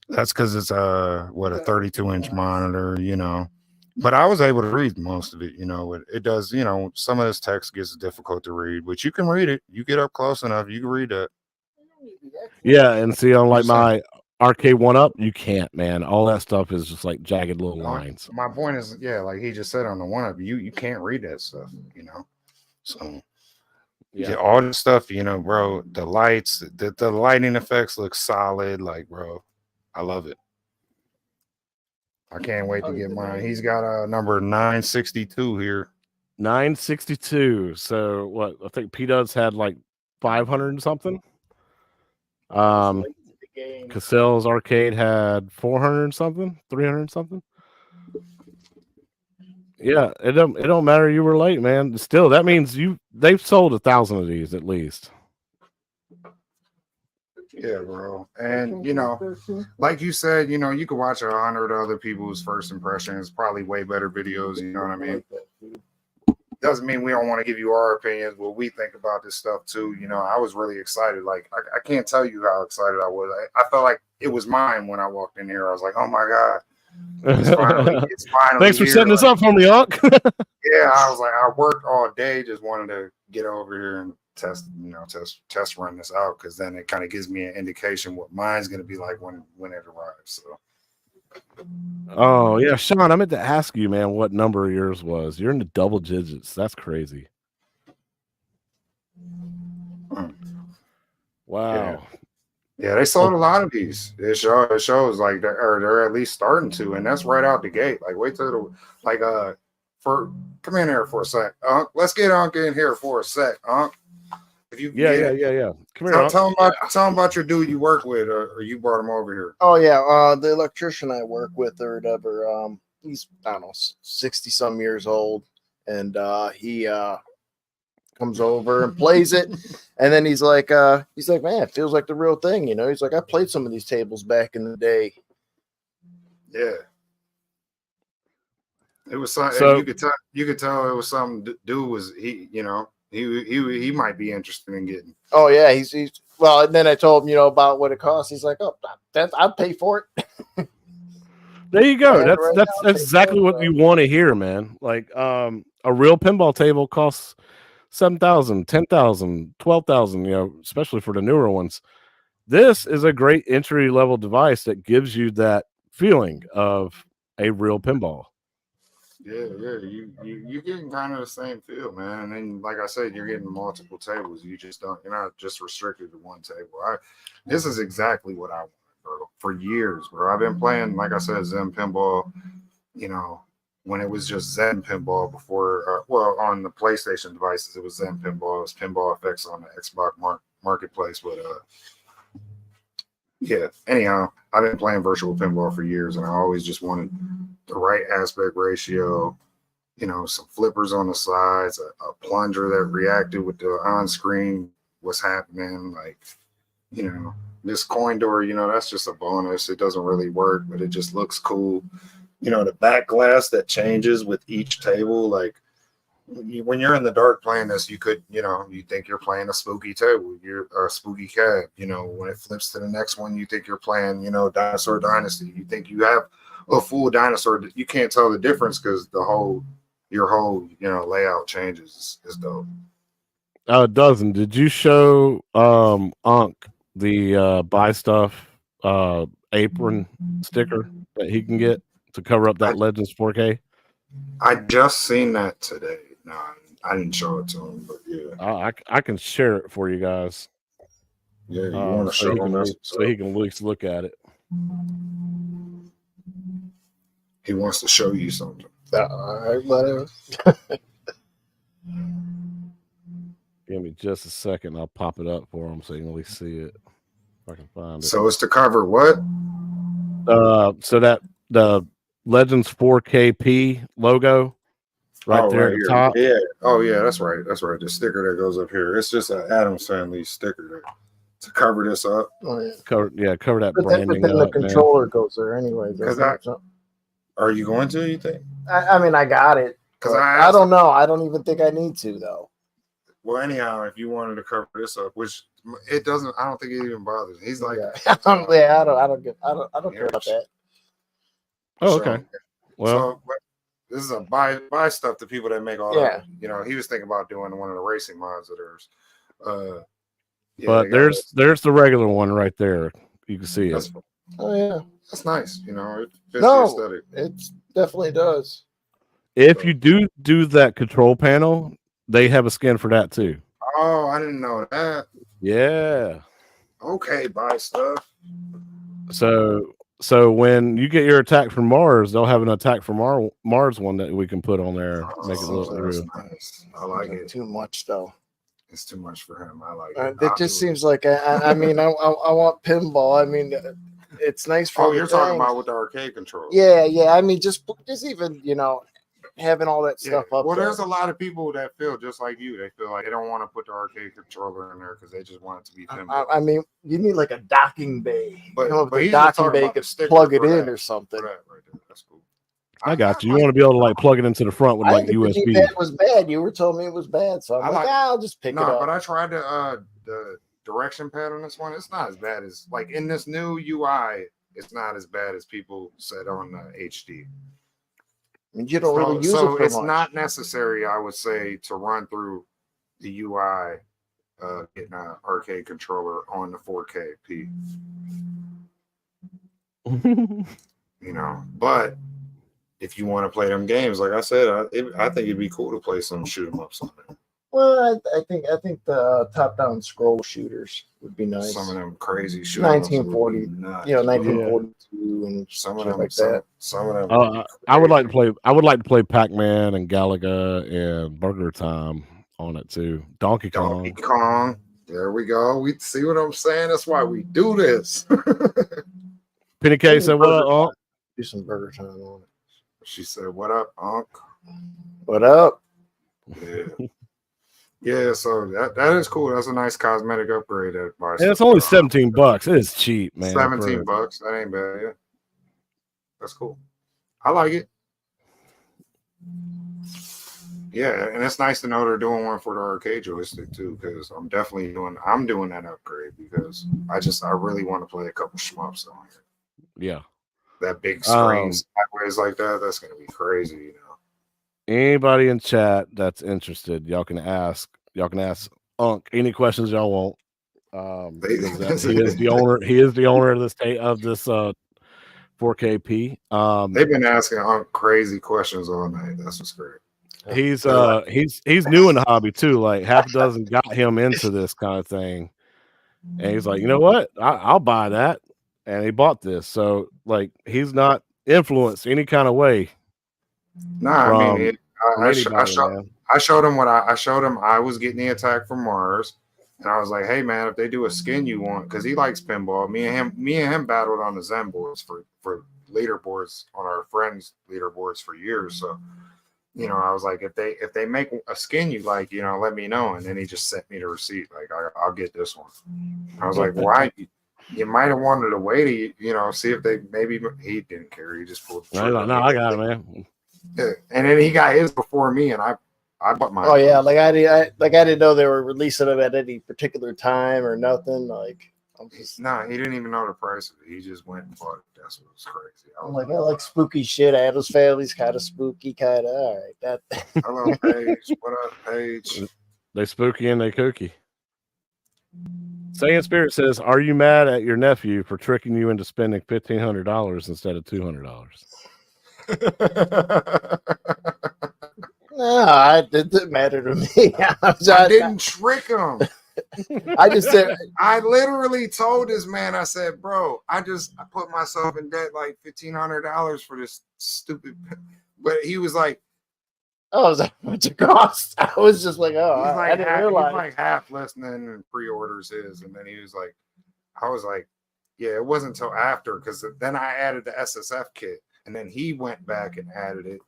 that's because it's a 32-inch monitor. But I was able to read most of it. It does. Some of this text gets difficult to read, but you can read it. You get up close enough, you can read it. Yeah, and see on like my Arcade One Up, you can't, man. All that stuff is just like jagged little lines. My point is, yeah, like he just said on the One Up, you can't read that stuff, So yeah, all this stuff, bro. The lights, the lighting effects look solid. Like, bro, I love it. I can't wait to get mine. He's got a number 962 here. 962. So what? I think P-Dubs had like 500 and something. Cassell's Arcade had 400 and something, 300 and something. Yeah, it don't matter. You were late, man. Still, that means they've sold 1,000 of these at least. Yeah, bro. And like you said, you could watch 100 other people's first impressions, probably way better videos. You know what I mean? Doesn't mean we don't want to give you our opinions, what we think about this stuff too. I was really excited. Like I can't tell you how excited I was. I felt like it was mine when I walked in here. I was like, oh my God. It's finally Thanks for setting this up for me, Unc. Yeah, I was like, I worked all day, just wanted to get over here and test run this out, because then it kind of gives me an indication what mine's going to be like when it arrives. So. Oh yeah, Sean, I meant to ask you, man, what number yours was. You're in the double digits. That's crazy. Wow. Yeah. Yeah, they sold a lot of these. It shows like they're at least starting to, and that's right out the gate. Like wait till the like for come in here for a sec. Let's get Unc in here for a sec. If you can Yeah, get yeah, it. yeah, yeah. Come here, Unc. Tell him about your dude you work with, or you brought him over here. Oh yeah, the electrician I work with or whatever. He's I don't know 60 some years old, and he comes over and plays it, and then he's like, man, it feels like the real thing, you know. He's like, I played some of these tables back in the day. Yeah. It was something So- you could tell it was something dude was he might be interested in getting. Oh yeah, he's well, and then I told him, about what it costs. He's like, oh, I'll pay for it. There you go. Yeah, right That's now, exactly what you want to hear, man. Like a real pinball table costs $7,000, $10,000, $12,000, especially for the newer ones. This is a great entry level device that gives you that feeling of a real pinball. Yeah, you're getting kind of the same feel, man. And then, like I said, you're getting multiple tables. You're not just restricted to one table. This is exactly what I want, bro. For years, bro. I've been playing, like I said, Zen pinball. When it was just Zen pinball before. On the PlayStation devices, it was Zen pinball. It was Pinball Effects on the Xbox marketplace, but yeah. Anyhow, I've been playing virtual pinball for years, and I always just wanted the right aspect ratio, some flippers on the sides, a plunger that reacted with the on-screen what's happening. Like, this coin door, that's just a bonus. It doesn't really work, but it just looks cool. The back glass that changes with each table, like when you're in the dark playing this, you could, you think you're playing a spooky table, you're a spooky cab. When it flips to the next one, you think you're playing, Dinosaur Dynasty. You think you have a full dinosaur. You can't tell the difference because your whole layout changes. Is dope. It doesn't. Did you show Unc the buy stuff apron sticker that he can get to cover up that Legends 4K? I just seen that today. No, I didn't show it to him, but yeah. I can share it for you guys. Yeah, you want to show him so he can at least look at it. He wants to show you something. All right, whatever. Give me just a second. I'll pop it up for him so you can at least see it. If I can find it. So it's to cover what? So that the Legends 4KP logo right there at the top. Yeah. Oh yeah, that's right. That's right. The sticker that goes up here. It's just an Adams Family sticker to cover this up. Oh, yeah. Cover that but branding then up, the controller goes there anyway. Are you going to? You think? I mean, I got it. Because I don't know. I don't even think I need to though. Well, anyhow, if you wanted to cover this up, which it doesn't, I don't think it even bothers. He's like, I don't care about that. Oh, okay. Well, so this is a buy stuff to people that make all that. He was thinking about doing one of the racing mods of theirs. But there's the regular one right there. You can see it. Oh yeah, that's nice. It fits the aesthetic. It definitely does. If you do that control panel, they have a skin for that too. Oh, I didn't know that. Yeah. Okay, buy stuff. So when you get your attack from Mars, they'll have an attack from Mars one that we can put on there, make it look real. Nice. I like it. Too much though. It's too much for him. I like it. It just seems like I mean I want pinball. I mean, it's nice for. Oh, you're talking about with the arcade controller. Yeah. I mean, just even having all that stuff up. Well, there's a lot of people that feel just like you. They feel like they don't want to put the arcade controller in there because they just want it to be pinball. I mean, you need like a docking bay. But the docking bay could plug it in or something. Right there. That's cool. I got you. You want to be able to like plug it into the front with like USB. That was bad. You were telling me it was bad, so I'm like, I'll just pick it up. But I tried the direction pad on this one. It's not as bad as like in this new UI. It's not as bad as people said on the HD. I mean, you don't really use it for it's much. not necessary, I would say, to run through the UI, getting an arcade controller on the 4KP. But if you want to play them games, like I said, I think it'd be cool to play some shoot 'em ups on there. Well, I think the top-down scroll shooters would be nice. Some of them crazy shooters. 1940, would be nuts. 1942 and Some of shit them, like that. some of them. Would be I would like to crazy. play. I would like to play Pac-Man and Galaga and Burger Time on it too. Donkey Donkey Kong. Kong. There we go. We see what I'm saying. That's why we do this. Penny K said, "What up, Unc?" Do some Burger Time on it. She said, "What up, Unc?" What up? Yeah. Yeah, so that is cool. That's a nice cosmetic upgrade. And it's only $17. It is cheap, man. $17. That ain't bad. Yeah. That's cool. I like it. Yeah, and it's nice to know they're doing one for the arcade joystick too, because I'm doing that upgrade because I really want to play a couple shmups on here. Yeah. That big screen sideways like that, that's gonna be crazy, you know. Anybody in chat that's interested, y'all can ask Unc any questions y'all want. Because he is the owner. He is the owner of this 4KP. They've been asking Unc crazy questions all night. That's what's great. He's new in the hobby too. Like half a dozen got him into this kind of thing, and he's like, you know what, I'll buy that, and he bought this. So like he's not influenced any kind of way. Nah, I mean, I showed him what I showed him. I was getting the attack from Mars, and I was like, hey man, if they do a skin you want, because he likes pinball. Me and him battled on the Zen boards for leaderboards on our friends' leaderboards for years. So. You know, I was like, if they make a skin you like, you know, let me know. And then he just sent me the receipt. Like, I'll get this one. I was like, why? You might have wanted to wait, you know, see if they maybe he didn't care. He just pulled. No, I got it, man. Yeah. And then he got his before me, and I bought mine. Oh yeah, like I didn't know they were releasing them at any particular time or nothing. Like, he didn't even know the price of it. He just went and bought it. That's what was crazy. I'm like, I like spooky shit. Adam's Family's kind of spooky, kind of. All right, that. Hello, Paige. What up, Paige? They spooky and they kooky. Saiyan Spirit says, "Are you mad at your nephew for tricking you into spending $1,500 instead of $200?" No, it didn't matter to me. I didn't trick him. I just said, I literally told this man, I said, bro, I put myself in debt like $1,500 for this stupid. But he was like, oh, is that much it cost? I was just like, oh, I didn't realize. He's like half less than pre-orders is. And then he was like, I was like, yeah, it wasn't until after, because then I added the SSF kit, and then he went back and added it.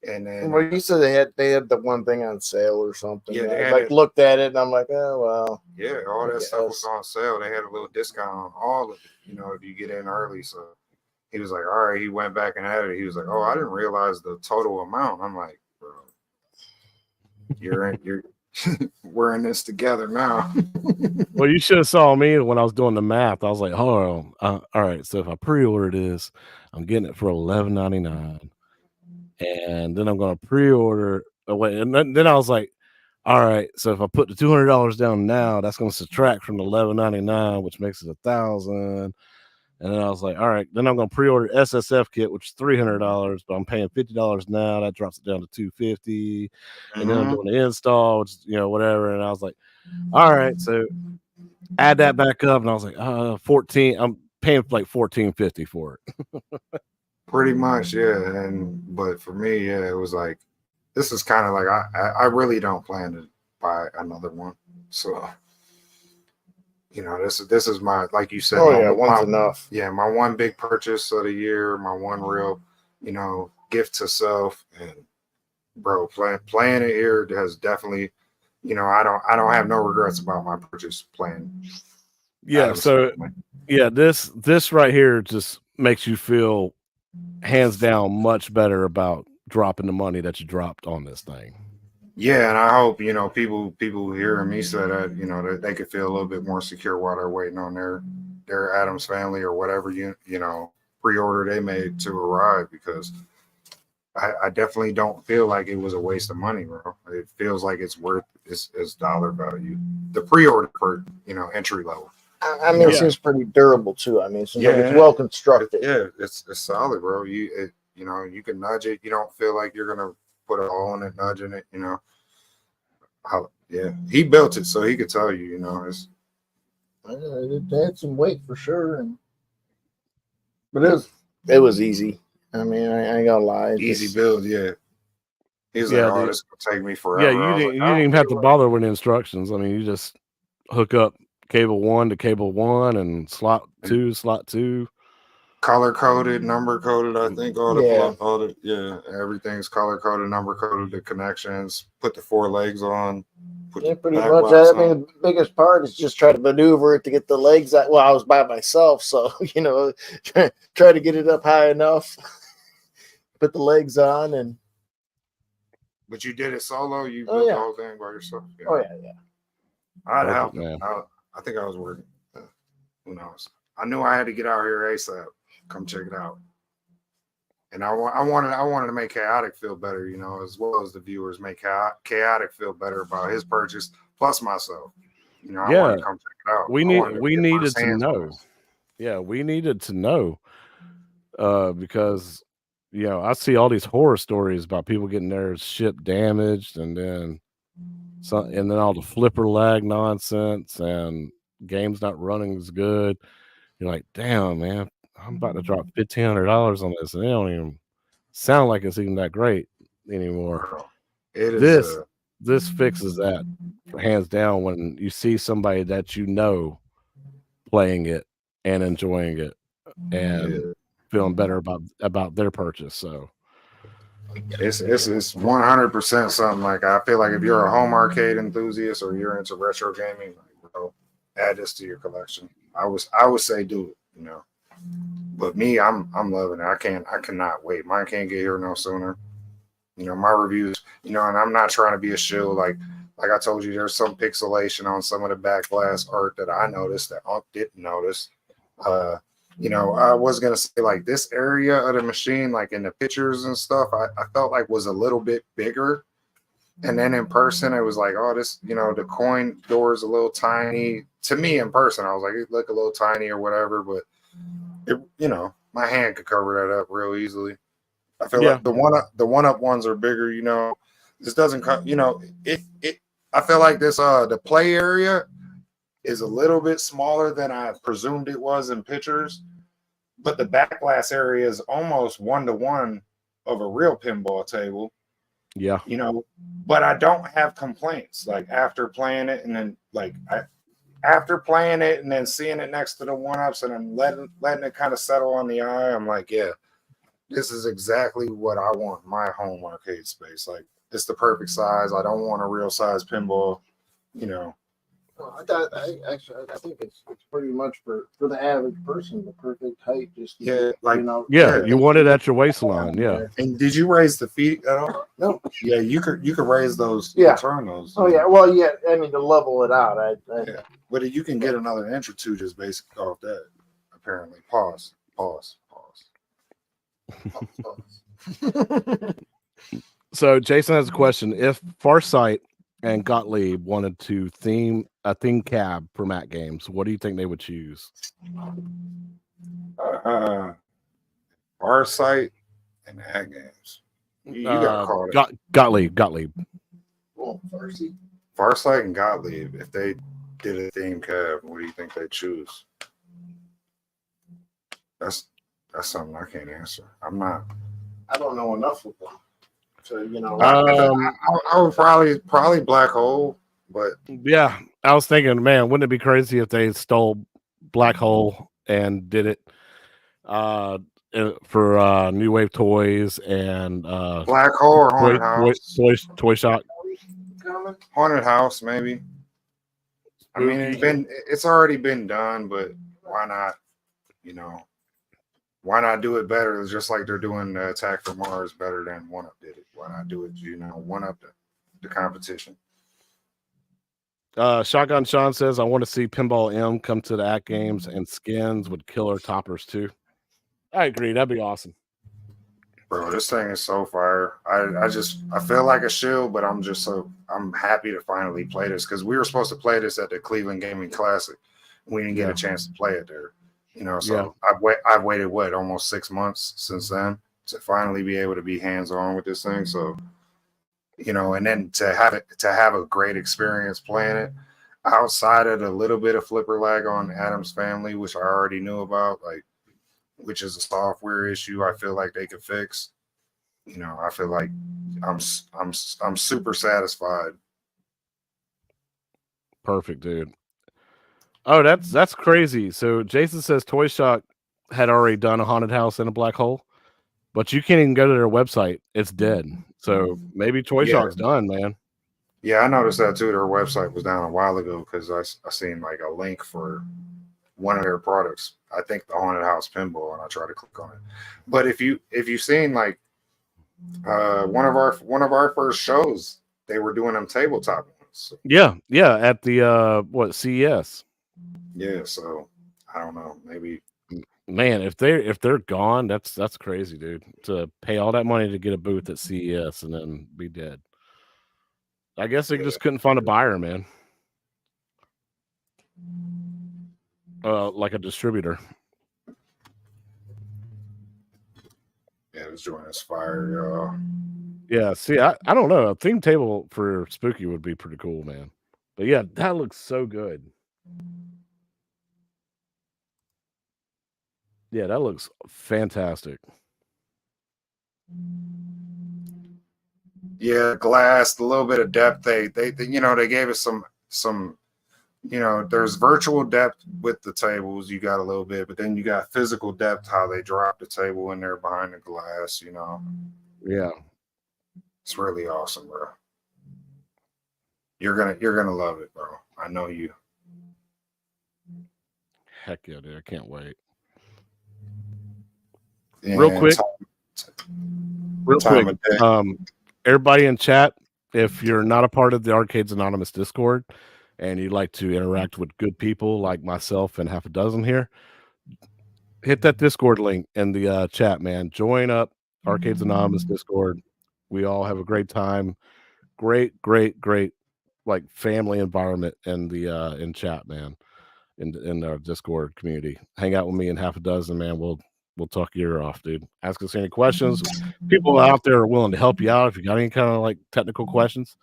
And then, well, you said they had the one thing on sale or something. Yeah, I like looked at it and I'm like, oh well. Yeah, all that stuff was on sale. They had a little discount on all of it, you know, if you get in early. So he was like, all right. He went back and added it. He was like, oh, I didn't realize the total amount. I'm like, bro, we're in this together now. Well, you should have saw me when I was doing the math. I was like, hold on, all right. So if I pre-order this, I'm getting it for $11.99. And then I'm going to pre-order. And then I was like, all right, so if I put the $200 down now, that's going to subtract from the $11.99, which makes it $1,000. And then I was like, all right, then I'm going to pre-order SSF kit, which is $300, but I'm paying $50 now. That drops it down to $250. And then I'm doing the install, which is, you know, whatever. And I was like, all right, so add that back up. And I was like, 14. I'm paying like $14.50 for it. Pretty much, yeah. But for me, yeah, it was like, this is kind of like I really don't plan to buy another one. So, you know, this is my, like you said, one's enough. Yeah, my one big purchase of the year, my one real, you know, gift to self. And bro, playing it here has definitely, you know, I don't have no regrets about my purchase playing. Yeah, so yeah, this right here just makes you feel hands down much better about dropping the money that you dropped on this thing. Yeah, and I hope, you know, people hearing me say that, you know, that they could feel a little bit more secure while they're waiting on their Adams Family or whatever you know pre-order they made to arrive, because I definitely don't feel like it was a waste of money, bro. It feels like it's worth its dollar value. The pre-order for, you know, entry level. I mean, it seems pretty durable too. I mean, it seems like it's well constructed. It's solid, bro. You know, you can nudge it. You don't feel like you're gonna put a hole in it, nudging it. You know, Yeah, he built it, so he could tell you. You know, It had some weight for sure, but it was easy. I mean, I ain't gonna lie. easy build. Yeah, he's like, Yeah, oh, this is gonna take me yeah, forever. you I was didn't like, you didn't even have to bother with the instructions. I mean, you just hook up cable 1 to cable 1 and slot 2, slot 2. color coded, number coded. I think Yeah. everything's color coded, number coded. The connections, put the 4 legs on. Yeah, pretty much. I mean, the biggest part is just try to maneuver it to get the legs out. Well, I was by myself, so try to get it up high enough, put the legs on, and. But you did it solo. You Oh, built yeah. the whole thing by yourself. Yeah. Oh yeah. I'd Perfect, help. man. I think I was working. Who knows? I knew I had to get out here ASAP. Come check it out. And I wanted to make Chaotic feel better, as well as the viewers make Chaotic feel better about his purchase, plus myself. I wanted to come check it out. We needed to know. Yeah, we needed to know. Because I see all these horror stories about people getting their ship damaged, and then all the flipper lag nonsense, and games not running as good. You're like, damn, man, I'm about to drop $1,500 on this, and they don't even sound like it's even that great anymore. It is. This fixes that hands down when you see somebody that playing it and enjoying it and feeling better about their purchase. So it's 100% something. Like, I feel like if you're a home arcade enthusiast or you're into retro gaming, like, bro, add this to your collection. I would say do it, But me, I'm loving it. I cannot wait. Mine can't get here no sooner. My reviews, and I'm not trying to be a shill. Like I told you, there's some pixelation on some of the back glass art that I noticed that Unc didn't notice. I was gonna say, like, this area of the machine, like in the pictures and stuff, I felt like was a little bit bigger. And then in person, it was like, oh, this, the coin door is a little tiny. To me, in person, I was like, it looked a little tiny or whatever, but it, my hand could cover that up real easily. I feel like the one up ones are bigger. This doesn't come. I feel like this the play area is a little bit smaller than I presumed it was in pictures, but the back glass area is almost 1-to-1 of a real pinball table. Yeah, but I don't have complaints. Like, after playing it, and then after playing it and then seeing it next to the one-ups and then letting it kind of settle on the eye, I'm like, yeah, this is exactly what I want in my home arcade space. Like, it's the perfect size. I don't want a real size pinball, I think it's pretty much for the average person, the perfect height. Just you want it at your waistline. Yeah. And did you raise the feet at all? No. Yeah, you could raise those. Yeah. Turn those. Oh yeah. Well, yeah. I mean, to level it out. Yeah. But you can get another inch or two just basically off that. Apparently. Pause. So Jason has a question. If Farsight and Gottlieb wanted to theme cab for Atgames, what do you think they would choose? Farsight and Atgames. You gotta call it Gottlieb. Oh, Farsight and Gottlieb. If they did a theme cab, what do you think they'd choose? That's something I can't answer. I don't know enough of them. So, I would probably Black Hole, but yeah, I was thinking, man, wouldn't it be crazy if they stole Black Hole and did it for New Wave Toys and Black Hole or Haunted House? Toy Shop. Haunted House, maybe. I mean, it's already been done, but why not? Why not do it better? It's just like they're doing Attack from Mars better than One Up did it. Why not do it? One Up the competition. Shotgun Sean says, I want to see Pinball M come to the Atgames, and skins with killer toppers too. I agree. That'd be awesome. Bro, this thing is so fire. I feel like a shill, but I'm happy to finally play this, because we were supposed to play this at the Cleveland Gaming Classic. We didn't get a chance to play it there. So I've waited almost 6 months since then to finally be able to be hands-on with this thing. So you know, and then to have a great experience playing it outside of the little bit of flipper lag on Adam's Family, which I already knew about, like, which is a software issue I feel like they could fix. You know, I feel like I'm super satisfied. Perfect, dude. Oh, that's crazy. So Jason says Toy Shock had already done a haunted house in a black hole, but you can't even go to their website. It's dead. So maybe Toy Yeah. Shock's done, man. Yeah, I noticed that too. Their website was down a while ago because I seen like a link for one of their products. I think the haunted house pinball, and I tried to click on it. But if you've seen like one of our first shows, they were doing them tabletop ones. So, Yeah, at the what, CES. yeah, so I don't know, maybe. Man, if they're gone, that's crazy, dude. To pay all that money to get a booth at CES and then be dead. I guess they just couldn't find a buyer, man. Like a distributor. Yeah, this joint is fire, y'all. Yeah, see, I don't know. A theme table for Spooky would be pretty cool, man. But yeah, that looks so good. Yeah, that looks fantastic. Yeah, glass, a little bit of depth. They you know, they gave us some you know, there's virtual depth with the tables, you got a little bit, but then you got physical depth, how they drop the table in there behind the glass, you know. Yeah. It's really awesome, bro. You're gonna love it, bro. I know you. Heck yeah, dude. I can't wait. And Real quick, everybody in chat, if you're not a part of the Arcades Anonymous Discord and you'd like to interact with good people like myself and half a dozen here, hit that Discord link in the chat, man. Join up Arcades Anonymous Discord. We all have a great time. Great like family environment in the in chat, man. In our Discord community. Hang out with me and half a dozen, man. We'll talk your ear off, dude. Ask us any questions. People out there are willing to help you out if you got any kind of like technical questions,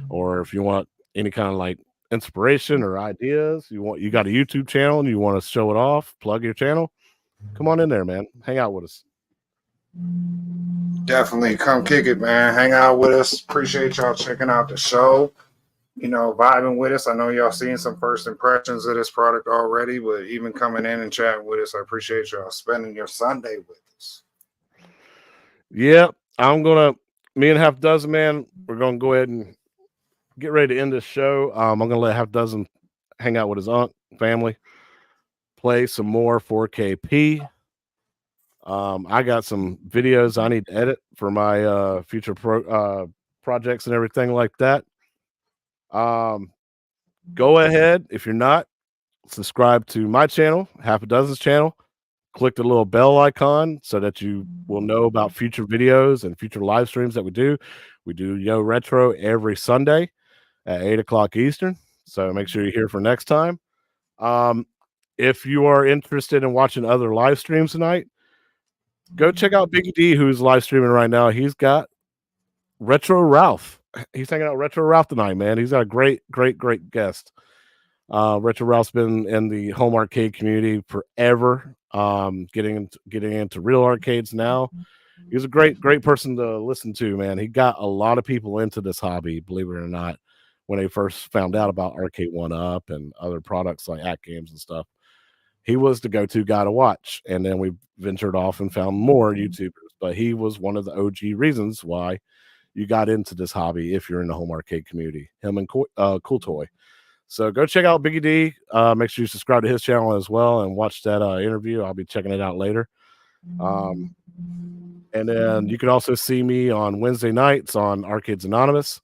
or if you want any kind of like inspiration or ideas. You got a YouTube channel and you want to show it off, plug your channel. Come on in there, man. Hang out with us. Definitely come kick it, man. Hang out with us. Appreciate y'all checking out the show. You know, vibing with us. I know y'all seen some first impressions of this product already, but even coming in and chatting with us, I appreciate y'all spending your Sunday with us. Yeah, me and half dozen, man, we're gonna go ahead and get ready to end this show. I'm gonna let half dozen hang out with his aunt family, play some more 4KP. I got some videos I need to edit for my future projects and everything like that. Go ahead, if you're not, subscribe to my channel, half a dozen's channel. Click the little bell icon so that you will know about future videos and future live streams that we do. We do Yo Retro every Sunday at 8 o'clock Eastern. So make sure you're here for next time. If you are interested in watching other live streams tonight, go check out Biggie D, who's live streaming right now. He's got Retro Ralph. He's hanging out with Retro Ralph tonight, man. He's got a great guest. Retro Ralph's been in the home arcade community forever. Getting into real arcades now. He's a great person to listen to, man. He got a lot of people into this hobby, believe it or not, when they first found out about Arcade 1-Up and other products like Atgames and stuff. He was the go-to guy to watch, and then we ventured off and found more YouTubers. But he was one of the OG reasons why you got into this hobby if you're in the home arcade community. Him and Cool Toy. So go check out Biggie D. Make sure you subscribe to his channel as well and watch that interview. I'll be checking it out later. And then you can also see me on Wednesday nights on Arcades Anonymous.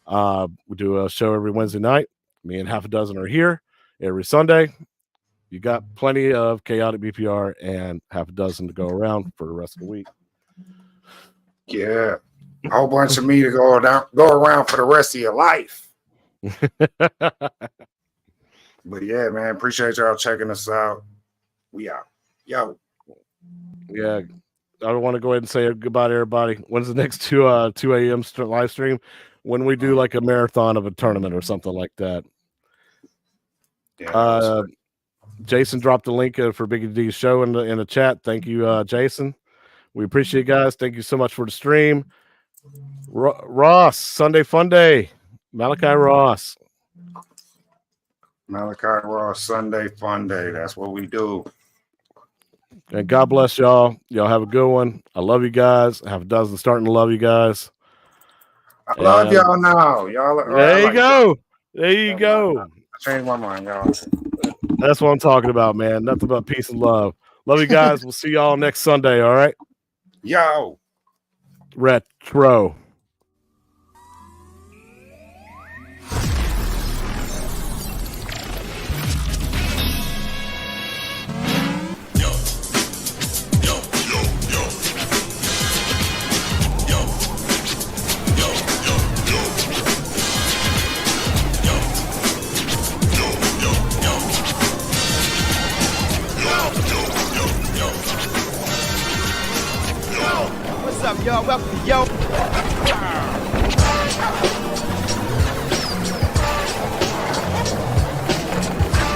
We do a show every Wednesday night. Me and half a dozen are here every Sunday. You got plenty of chaotic BPR and half a dozen to go around for the rest of the week. Yeah, a whole bunch of me to go around for the rest of your life. But yeah, man, appreciate y'all checking us out. We out. Yo. Yeah. I want to go ahead and say goodbye to everybody. When's the next 2 a.m. live stream? When we do like a marathon of a tournament or something like that. Yeah, Jason dropped the link for Biggie D's show in the chat. Thank you, Jason. We appreciate you guys. Thank you so much for the stream. Ross, Sunday Fun Day. Malachi Ross. Malachi Ross, Sunday Fun Day. That's what we do. And God bless y'all. Y'all have a good one. I love you guys. I have a dozen starting to love you guys. I love y'all now. Y'all. There you go. There you go. I changed my mind, y'all. That's what I'm talking about, man. Nothing but peace and love. Love you guys. We'll see y'all next Sunday. All right. Yo. Retro. What's up, y'all? Welcome, yo.